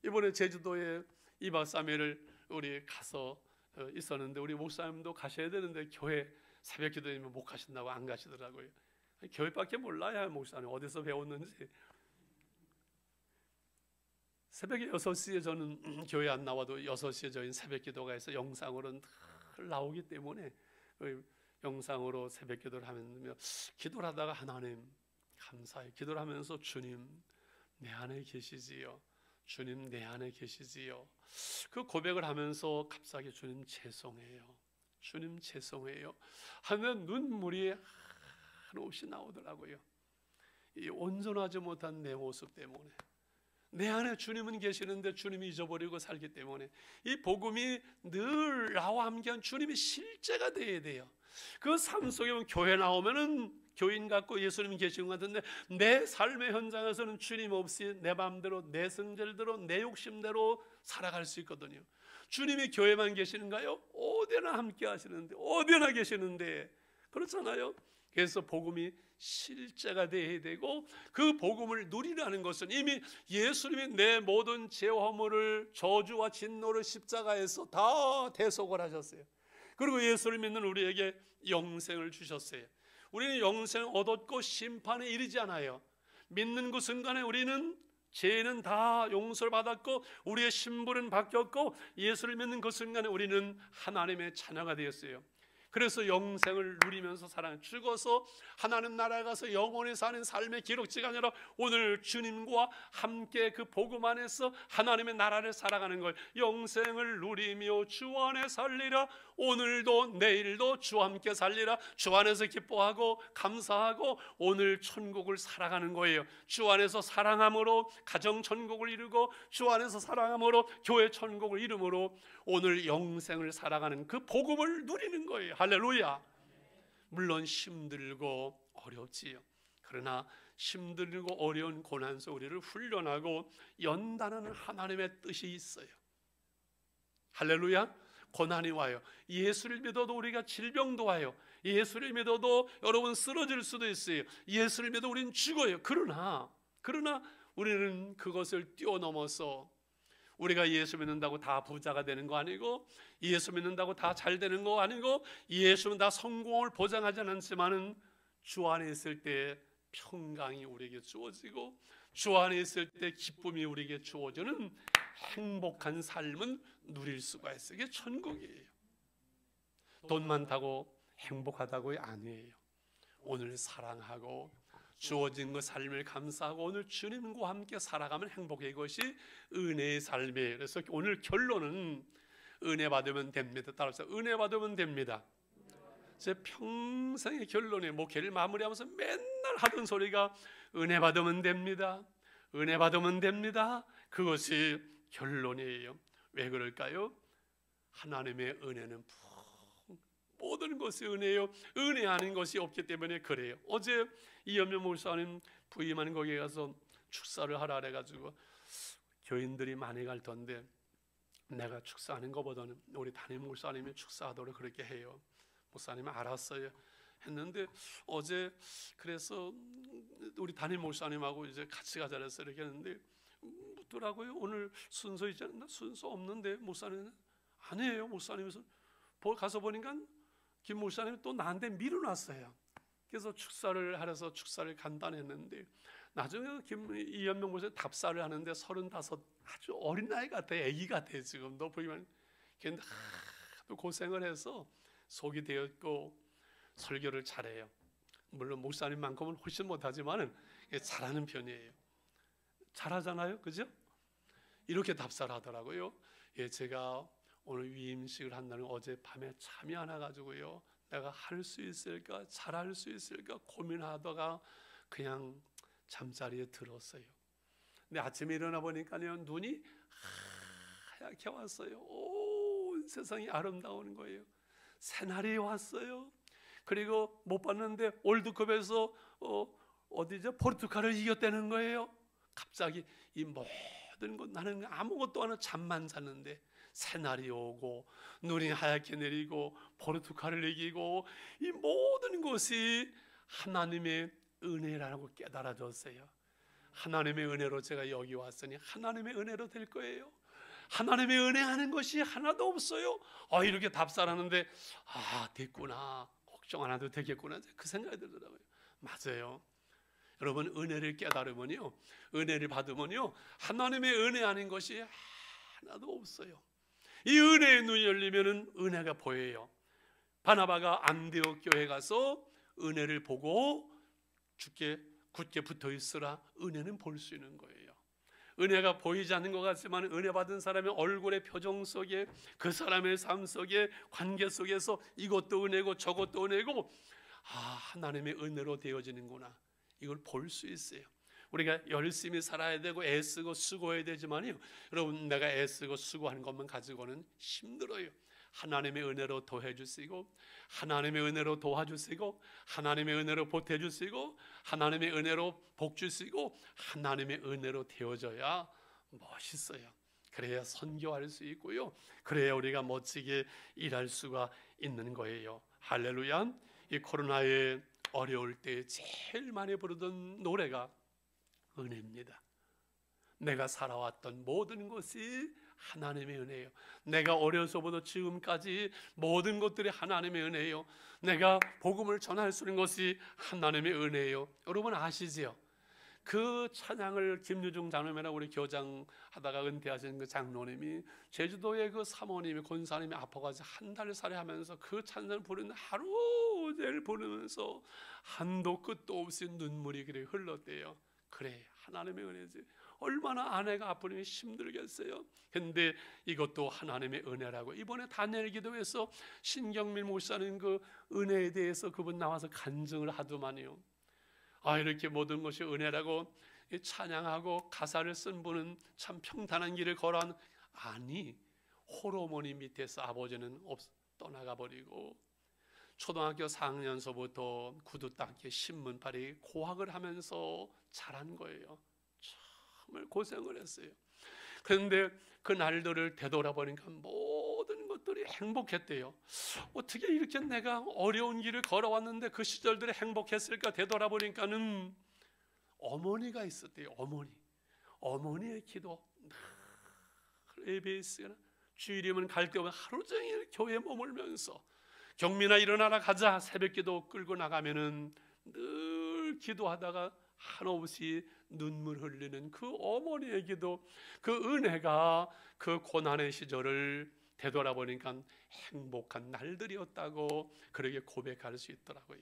이번에 제주도에 2박 3일을 우리 가서 있었는데, 우리 목사님도 가셔야 되는데 교회 새벽 기도니면 못 가신다고 안 가시더라고요. 교회밖에 몰라요. 목사님 어디서 배웠는지. 새벽에 6시에 저는 교회 안 나와도 6시에 저희 새벽 기도가 해서 영상으로는 늘 나오기 때문에 영상으로 새벽 기도를 하면서 기도를 하다가, 하나님 감사해요. 기도를 하면서 주님 내 안에 계시지요. 주님 내 안에 계시지요. 그 고백을 하면서 갑자기 주님 죄송해요. 주님 죄송해요 하면 눈물이 한없이 나오더라고요. 이 온전하지 못한 내 모습 때문에, 내 안에 주님은 계시는데 주님이 잊어버리고 살기 때문에, 이 복음이 늘 나와 함께한 주님이 실제가 되어야 돼요. 그 삶 속에 보면 교회 나오면은 교인 같고 예수님이 계시는 것 같은데, 내 삶의 현장에서는 주님 없이 내 마음대로, 내 성질대로, 내 욕심대로 살아갈 수 있거든요. 주님이 교회만 계시는가요? 어디나 함께 하시는데, 어디나 계시는데, 그렇잖아요. 그래서 복음이 실제가 되어야 되고, 그 복음을 누리라는 것은 이미 예수님이 내 모든 죄와 허물을, 저주와 진노를 십자가에서 다 대속을 하셨어요. 그리고 예수를 믿는 우리에게 영생을 주셨어요. 우리는 영생을 얻었고 심판에 이르지 않아요. 믿는 그 순간에 우리는 죄는 다 용서를 받았고, 우리의 신분은 바뀌었고, 예수를 믿는 그 순간에 우리는 하나님의 자녀가 되었어요. 그래서 영생을 누리면서 죽어서 하나님 나라에 가서 영원히 사는 삶의 기록지가 아니라 오늘 주님과 함께 그 복음 안에서 하나님의 나라를 살아가는 걸, 영생을 누리며 주 안에 살리라. 오늘도 내일도 주와 함께 살리라. 주 안에서 기뻐하고 감사하고 오늘 천국을 살아가는 거예요. 주 안에서 사랑함으로 가정 천국을 이루고, 주 안에서 사랑함으로 교회 천국을 이루므로 오늘 영생을 살아가는 그 복음을 누리는 거예요. 할렐루야. 물론 힘들고 어렵지요. 그러나 힘들고 어려운 고난 속 우리를 훈련하고 연단하는 하나님의 뜻이 있어요. 할렐루야. 고난이 와요. 예수를 믿어도 우리가 질병도 와요. 예수를 믿어도 여러분 쓰러질 수도 있어요. 예수를 믿어 우리는 죽어요. 그러나 우리는 그것을 뛰어넘어서, 우리가 예수 믿는다고 다 부자가 되는 거 아니고, 예수 믿는다고 다 잘 되는 거 아니고, 예수는 다 성공을 보장하지는 않지만은 주 안에 있을 때 평강이 우리에게 주어지고, 주 안에 있을 때 기쁨이 우리에게 주어지는 행복한 삶은 누릴 수가 있어요. 이게 천국이에요. 돈 많다고 행복하다고 아니에요. 오늘 사랑하고 주어진 그 삶을 감사하고 오늘 주님과 함께 살아가면 행복해. 이것이 은혜의 삶이에요. 그래서 오늘 결론은 은혜 받으면 됩니다. 따라서 은혜 받으면 됩니다. 제 평생의 결론에 목회를 마무리하면서 맨날 하던 소리가 은혜 받으면 됩니다. 은혜 받으면 됩니다. 그것이 결론이에요. 왜 그럴까요? 하나님의 은혜는 모든 것이 은혜요. 은혜 아닌 것이 없기 때문에 그래요. 어제 이현명 목사님 부임하는 거기에 가서 축사를 하라 그래가지고 교인들이 많이 갈 텐데, 내가 축사하는 것보다는 우리 담임 목사님이 축사하도록 그렇게 해요. 목사님은 알았어요 했는데, 어제 그래서 우리 담임 목사님하고 이제 같이 가자 그래서 이렇게 했는데 묻더라고요. 오늘 순서 있지 않나? 순서 없는데 목사님은 아니에요. 목사님에서 가서 보니까 김 목사님이 또 나한테 밀어놨어요. 그래서 축사를 하려서 축사를 간단했는데 나중에 이현명 목사 답사를 하는데 35 아주 어린 나이 같아. 애기 같아 지금도 보이면. 근데 하도 고생을 해서 속이 되었고 설교를 잘해요. 물론 목사님만큼은 훨씬 못하지만은 잘하는 편이에요. 잘하잖아요, 그죠? 이렇게 답사를 하더라고요. 제가 오늘 위임식을 한다는 어제 밤에 잠이 안 와가지고요. 내가 할 수 있을까, 잘할 수 있을까 고민하다가 그냥 잠자리에 들었어요. 근데 아침에 일어나 보니까요, 눈이 하얗게 왔어요. 온 세상이 아름다운 거예요. 새날이 왔어요. 그리고 못 봤는데 월드컵에서 어디죠? 포르투갈을 이겼다는 거예요. 갑자기 이 모든 것, 나는 아무것도 안 하고 잠만 잤는데 새날이 오고 눈이 하얗게 내리고 포르투갈을 이기고 이 모든 것이 하나님의 은혜라고 깨달아졌어요. 하나님의 은혜로 제가 여기 왔으니 하나님의 은혜로 될 거예요. 하나님의 은혜 하는 것이 하나도 없어요. 이렇게 답사하는데 됐구나, 걱정 안 해도 되겠구나, 그 생각이 들더라고요. 맞아요. 여러분, 은혜를 깨달으면요, 은혜를 받으면요, 하나님의 은혜 아닌 것이 하나도 없어요. 이 은혜의 눈이 열리면은 은혜가 보여요. 바나바가 안디옥 교회 가서 은혜를 보고 주께 굳게 붙어 있으라, 은혜는 볼 수 있는 거예요. 은혜가 보이지 않는 것 같지만 은혜 받은 사람의 얼굴의 표정 속에, 그 사람의 삶 속에, 관계 속에서 이것도 은혜고 저것도 은혜고, 하나님의 은혜로 되어지는구나, 이걸 볼 수 있어요. 우리가 열심히 살아야 되고 애쓰고 수고해야 되지만요, 여러분, 내가 애쓰고 수고하는 것만 가지고는 힘들어요. 하나님의 은혜로 도와주시고, 하나님의 은혜로 도와주시고, 하나님의 은혜로 보태주시고, 하나님의 은혜로 복주시고, 하나님의 은혜로 되어져야 멋있어요. 그래야 선교할 수 있고요, 그래야 우리가 멋지게 일할 수가 있는 거예요. 할렐루야. 이 코로나의 어려울 때 제일 많이 부르던 노래가 은혜입니다. 내가 살아왔던 모든 것이 하나님의 은혜예요. 내가 어려서부터 지금까지 모든 것들이 하나님의 은혜예요. 내가 복음을 전할 수 있는 것이 하나님의 은혜예요. 여러분 아시지요? 그 찬양을 김유중 장로님이랑 우리 교장 하다가 은퇴하신 그 장로님이 제주도의 그 사모님이, 권사님이 아파가지고 한 달 살이 하면서 그 찬양을 부르는 하루 종일 부르면서 한도 끝도 없이 눈물이 그래 흘렀대요. 그래, 하나님의 은혜지. 얼마나 아내가 아프면 힘들겠어요. 근데 이것도 하나님의 은혜라고. 이번에 다니엘 기도에서 신경민 목사는 그 은혜에 대해서 그분 나와서 간증을 하더만요. 이렇게 모든 것이 은혜라고 찬양하고 가사를 쓴 분은 참 평탄한 길을 걸어온. 아니, 호르몬이 밑에서 아버지는 떠나가 버리고 초등학교 4학년서부터 구두 닦기, 신문팔이, 고학을 하면서 자란 거예요. 정말 고생을 했어요. 그런데 그 날들을 되돌아보니까 모든 것들이 행복했대요. 어떻게 이렇게 내가 어려운 길을 걸어왔는데 그 시절들이 행복했을까 되돌아보니까는 어머니가 있었대요. 어머니의 기도, ABS가 주일이면 갈 때 오면 하루 종일 교회에 머물면서 경민아 일어나라 가자, 새벽기도 끌고 나가면은 늘 기도하다가 한없이 눈물 흘리는 그 어머니의 기도, 그 은혜가 그 고난의 시절을 되돌아보니까 행복한 날들이었다고 그렇게 고백할 수 있더라고요.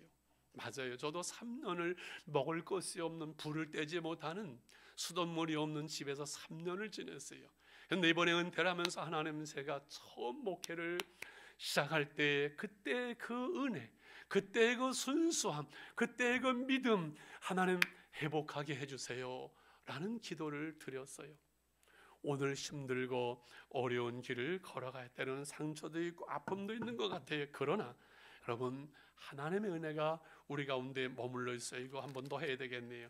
맞아요. 저도 3년을 먹을 것이 없는, 불을 떼지 못하는, 수돗물이 없는 집에서 3년을 지냈어요. 그런데 이번에 은퇴를 하면서 하나님, 제가 처음 목회를 시작할 때 그때 그 은혜, 그때 그 순수함, 그때 그 믿음, 하나님 회복하게 해주세요 라는 기도를 드렸어요. 오늘 힘들고 어려운 길을 걸어갈 때는 상처도 있고 아픔도 있는 것 같아요. 그러나 여러분, 하나님의 은혜가 우리 가운데 머물러 있어요. 이거 한 번 더 해야 되겠네요.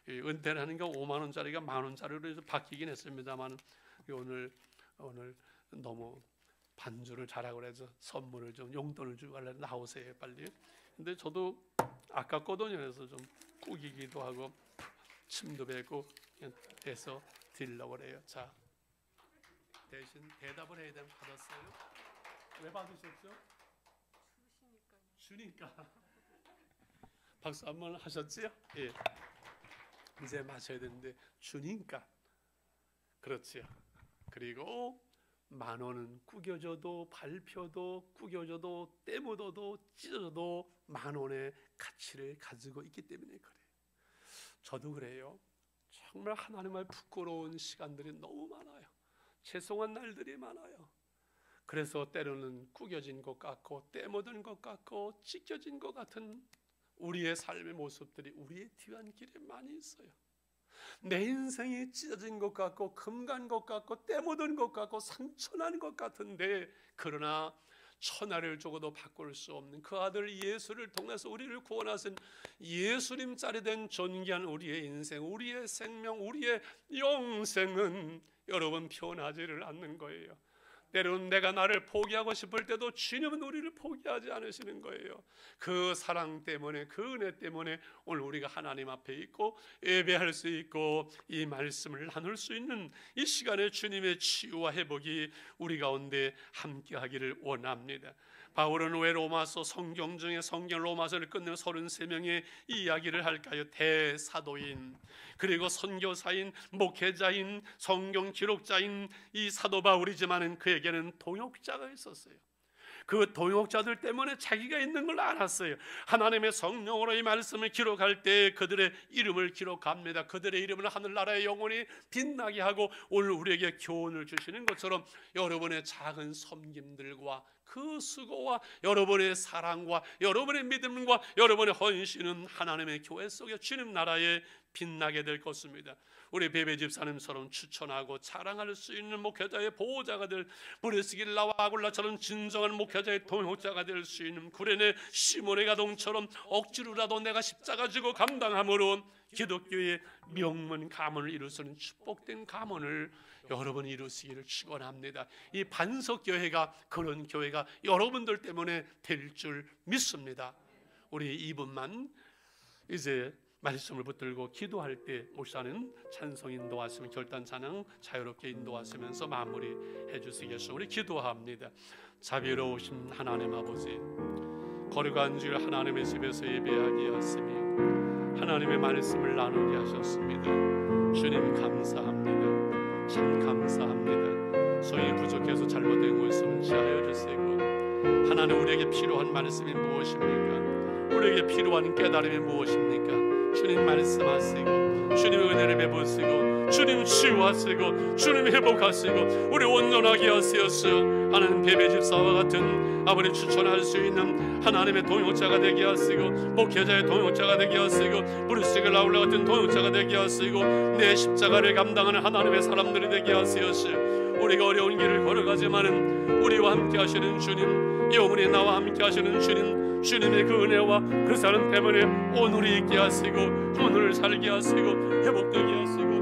은퇴라는 게 5만 원짜리가 만 원짜리로 바뀌긴 했습니다만, 오늘 너무 반주를 잘하고 그래서 선물을 좀, 용돈을 주고 하려고 나오세요 빨리. 근데 저도 아깝거든요. 그래서 좀 꾸기기도 하고 침도 뱉고 해서 드리려고 그래요. 자, 대신 대답을 해야 되면 받았어요? 왜 받으셨죠? 주니까. 박수 한번 하셨지요? 예. 이제 마셔야 되는데 주니까 그렇지요. 그리고 10,000원은 구겨져도 밟혀도 구겨져도 때 묻어도 찢어져도 10,000원의 가치를 가지고 있기 때문에 그래요. 저도 그래요. 정말 하나님을 부끄러운 시간들이 너무 많아요. 죄송한 날들이 많아요. 그래서 때로는 구겨진 것 같고 때 묻은 것 같고 찢겨진 것 같은 우리의 삶의 모습들이 우리의 뒤안길에 많이 있어요. 내 인생이 찢어진 것 같고 금간 것 같고 때 묻은 것 같고 상처난 것 같은데, 그러나 천하를 주고도 바꿀 수 없는 그 아들 예수를 통해서 우리를 구원하신 예수님짜리 된 존귀한 우리의 인생, 우리의 생명, 우리의 영생은 여러분 변하지를 않는 거예요. 때로는 내가 나를 포기하고 싶을 때도 주님은 우리를 포기하지 않으시는 거예요. 그 사랑 때문에, 그 은혜 때문에 오늘 우리가 하나님 앞에 있고 예배할 수 있고 이 말씀을 나눌 수 있는 이 시간에 주님의 치유와 회복이 우리 가운데 함께하기를 원합니다. 바울은 왜 로마서 성경 중에 성경 로마서를 끝내면 33명의 이야기를 할까요? 대사도인, 그리고 선교사인, 목회자인, 성경 기록자인 이 사도 바울이지만은 그에게는 동역자가 있었어요. 그 동역자들 때문에 자기가 있는 걸 알았어요. 하나님의 성령으로 이 말씀을 기록할 때 그들의 이름을 기록합니다. 그들의 이름은 하늘나라의 영혼이 빛나게 하고 오늘 우리에게 교훈을 주시는 것처럼 여러분의 작은 섬김들과 그 수고와 여러분의 사랑과 여러분의 믿음과 여러분의 헌신은 하나님의 교회 속에 주님 나라에 빛나게 될 것입니다. 우리 베베 집사님처럼 추천하고 자랑할 수 있는 목회자의 보호자가 될, 브레스길라와 아굴라처럼 진정한 목회자의 동역자가 될 수 있는 구레네 시몬의 가동처럼 억지로라도 내가 십자가 지고 감당함으로 기독교의 명문 가문을 이룰 수 있는 축복된 가문을 여러분이 이루시기를 축원합니다. 이 반석교회가 그런 교회가 여러분들 때문에 될 줄 믿습니다. 우리 2분만 이제 말씀을 붙들고 기도할 때 목사는 찬송 인도하시면 결단 찬양 자유롭게 인도하시면서 마무리해 주시겠습니다. 우리 기도합니다. 자비로우신 하나님 아버지, 거룩한 주일 하나님의 집에서 예배하게 하시며 하나님의 말씀을 나누게 하셨습니다. 주님 감사합니다. 참 감사합니다. 소위 부족해서 잘못된 것을 지하여 주시고, 하나님 우리에게 필요한 말씀이 무엇입니까? 우리에게 필요한 깨달음이 무엇입니까? 주님 말씀하시고 주님의 은혜를 베푸시고 주님 치유하시고 주님 회복하시고 우리 온전하게 하시옵소서. 하나님 베베 집사와 같은 아버지 추천할 수 있는 하나님의 동역자가 되게 하시고 목회자의 동역자가 되게 하시고 브루스겔 라울라 같은 동역자가 되게 하시고 내 십자가를 감당하는 하나님의 사람들이 되게 하시옵소서. 우리가 어려운 길을 걸어가지만은 우리와 함께 하시는 주님, 영원히 나와 함께 하시는 주님, 주님의 그 은혜와 그 사랑 때문에 오늘이 있게 하시고 오늘을 살게 하시고 회복되게 하시고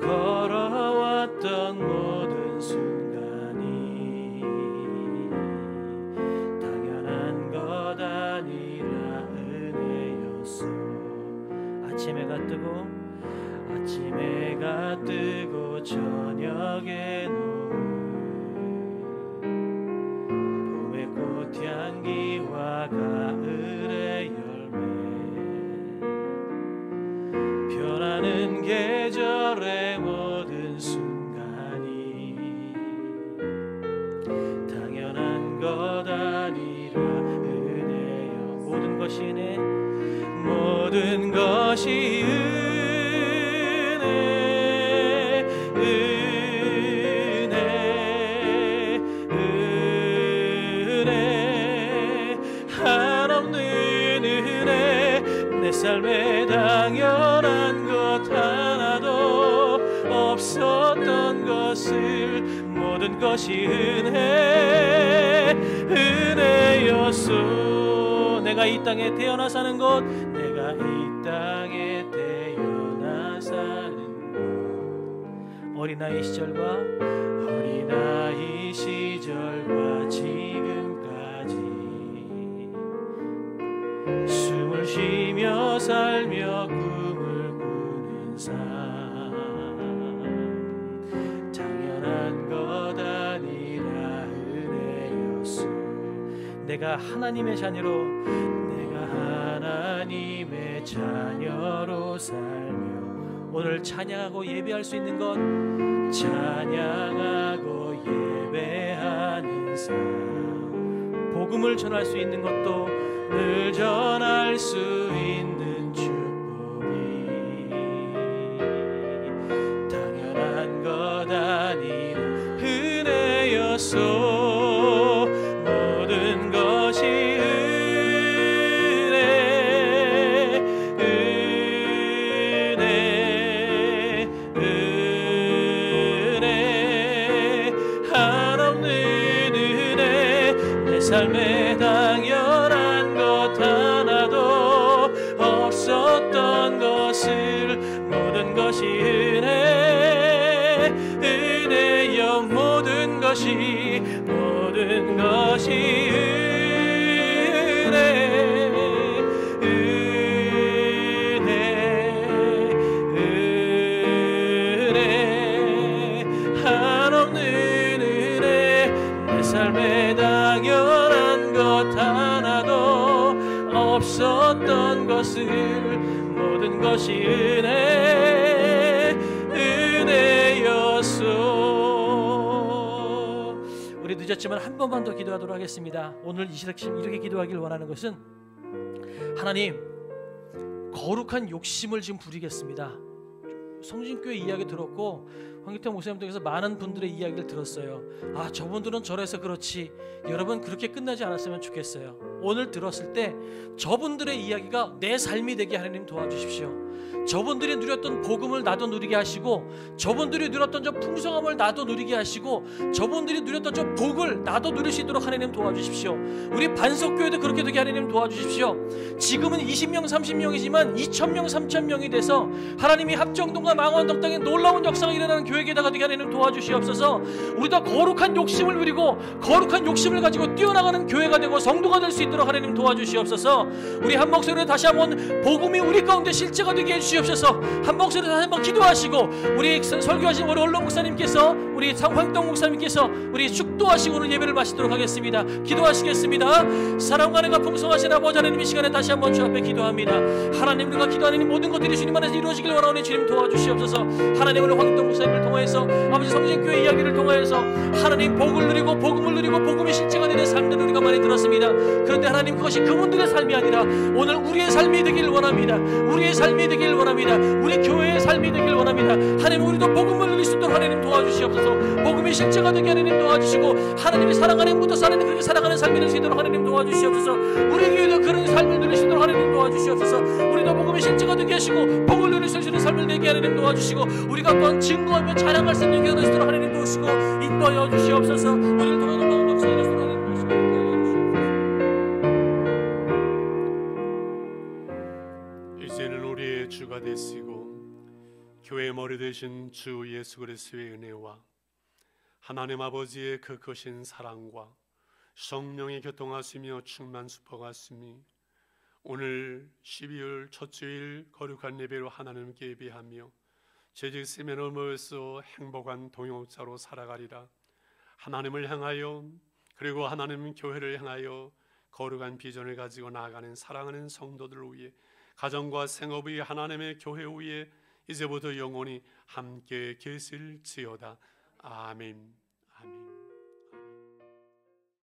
걸어왔던 모든 순간이 당연한 것 아니라 은혜였어. 아침 해가 뜨고 저녁에 노을, 봄의 꽃향기와 가을의 열매, 변하는 계절의 모든 순간이 당연한 것 아니라 은혜여. 모든 것이 내 모든 것이 은혜 한없는 은혜. 내 삶에 당연한 것 하나도 없어. 없었던 것을 모든 것이 은혜였소. 내가 이 땅에 태어나 사는 것, 내가 이 땅에 태어나 사는 것, 어린아이 시절과 지금까지 숨을 쉬며 살며 꿈을 꾸는 삶, 당연한 것 아니라 은혜였소. 내가 하나님의 자녀로 살며 오늘 찬양하고 예배할 수 있는 것, 찬양하고 예배하는 삶, 복음을 전할 수 있는 것도 늘 전할 수 있는 축복이 당연한 것 아니라 은혜였소. 모든 것이 삶에 당연한 것 하나도 없었던 것을 모든 것이 은혜여. 모든 것이 은혜 한없는 은혜. 내 삶에 당연한 것 하나도 없었던 것을 모든 것이 은혜였소. 우리 늦었지만 한 번만 더 기도하도록 하겠습니다. 오늘 이 시각 이렇게 기도하길 원하는 것은, 하나님, 거룩한 욕심을 지금 부리겠습니다. 성진교회 이야기 들었고 황기태 목사님 통해서 많은 분들의 이야기를 들었어요. 아, 저분들은 저래서 그렇지. 여러분, 그렇게 끝나지 않았으면 좋겠어요. 오늘 들었을 때 저분들의 이야기가 내 삶이 되게 하나님 도와주십시오. 저분들이 누렸던 복음을 나도 누리게 하시고, 저분들이 누렸던 저 풍성함을 나도 누리게 하시고, 저분들이 누렸던 저 복을 나도 누릴 수 있도록 하나님 도와주십시오. 우리 반석교회도 그렇게 되게 하나님 도와주십시오. 지금은 20명 30명이지만 2000명 3000명이 돼서 하나님이 합정동과 망원동 땅에 놀라운 역사가 일어나는 교회에다가 되게 하나님 도와주시옵소서. 우리도 거룩한 욕심을 누리고 거룩한 욕심을 가지고 뛰어나가는 교회가 되고 성도가 될 수 있도록 하나님 도와주시옵소서. 우리 한 목소리로 다시 한번 복음이 우리 가운데 실제가 되게 해주시옵소서. 한 목소리로 다시 한번 기도하시고, 우리 설교하신 우리 언론 목사님께서, 우리 황동 목사님께서 우리 축도하시고 오늘 예배를 마치도록 하겠습니다. 기도하시겠습니다. 사랑과 은혜가 풍성하신 아버지 하나님, 이 시간에 다시 한번 주 앞에 기도합니다. 하나님, 우리가 기도하는 모든 것들이 주님 안에서 이루어지길 원하오니 주님 도와주시옵소서. 하나님, 오늘 황동 목사님을 통해서, 아버지 성진교회 이야기를 통해서 하나님 복을 누리고 복음을 누리고 복음의 실제가 되는 삶들을 우리가 많이 들었습니다. 그런데 하나님, 그것이 그분들의 삶이 아니라 오늘 우리의 삶이 되길 원합니다. 우리의 삶이 되길 원합니다. 우리 교회의 삶이 되길 원합니다. 하나님, 우리도 복음을 누릴 수 있도록 하나님 도와주시옵소서. 복음의 실제가 되게 하나님 도와주시고, 하나님이 사랑하는 분부터 하나님 그렇게 사랑하는 삶이 될 수 있도록 하나님 도와주시옵소서. 우리 교회도 그런 삶을 누릴 수 있도록 하나님 도와주시옵소서. 우리도 복음의 실제가 되게 하시고 복을 누릴 수 있는 삶을 되게 하나님 도와주시고, 우리가 또한 증거하며 자랑할 수 있는 교회가 될 수 있도록 하나님 도우시고 인도하여 주시옵소서. 오늘 들어가는 모든 역사가 될 수 있도록 하나님 도우시고 인도하여 주시옵소서. 이제는 우리의 주가 되시고 교회의 머리 되신 주 예수 그리스도의 은혜와 하나님 아버지의 그 크신 사랑과 성령의 교통하시며 충만 수포하심이 오늘 12월 첫 주일 거룩한 예배로 하나님께 예배하며 죄질 세면을 모여서 행복한 동역자로 살아가리라. 하나님을 향하여, 그리고 하나님 교회를 향하여 거룩한 비전을 가지고 나아가는 사랑하는 성도들 위해, 가정과 생업 위에, 하나님의 교회 위에 이제부터 영원히 함께 계실지어다. 아멘. 아멘.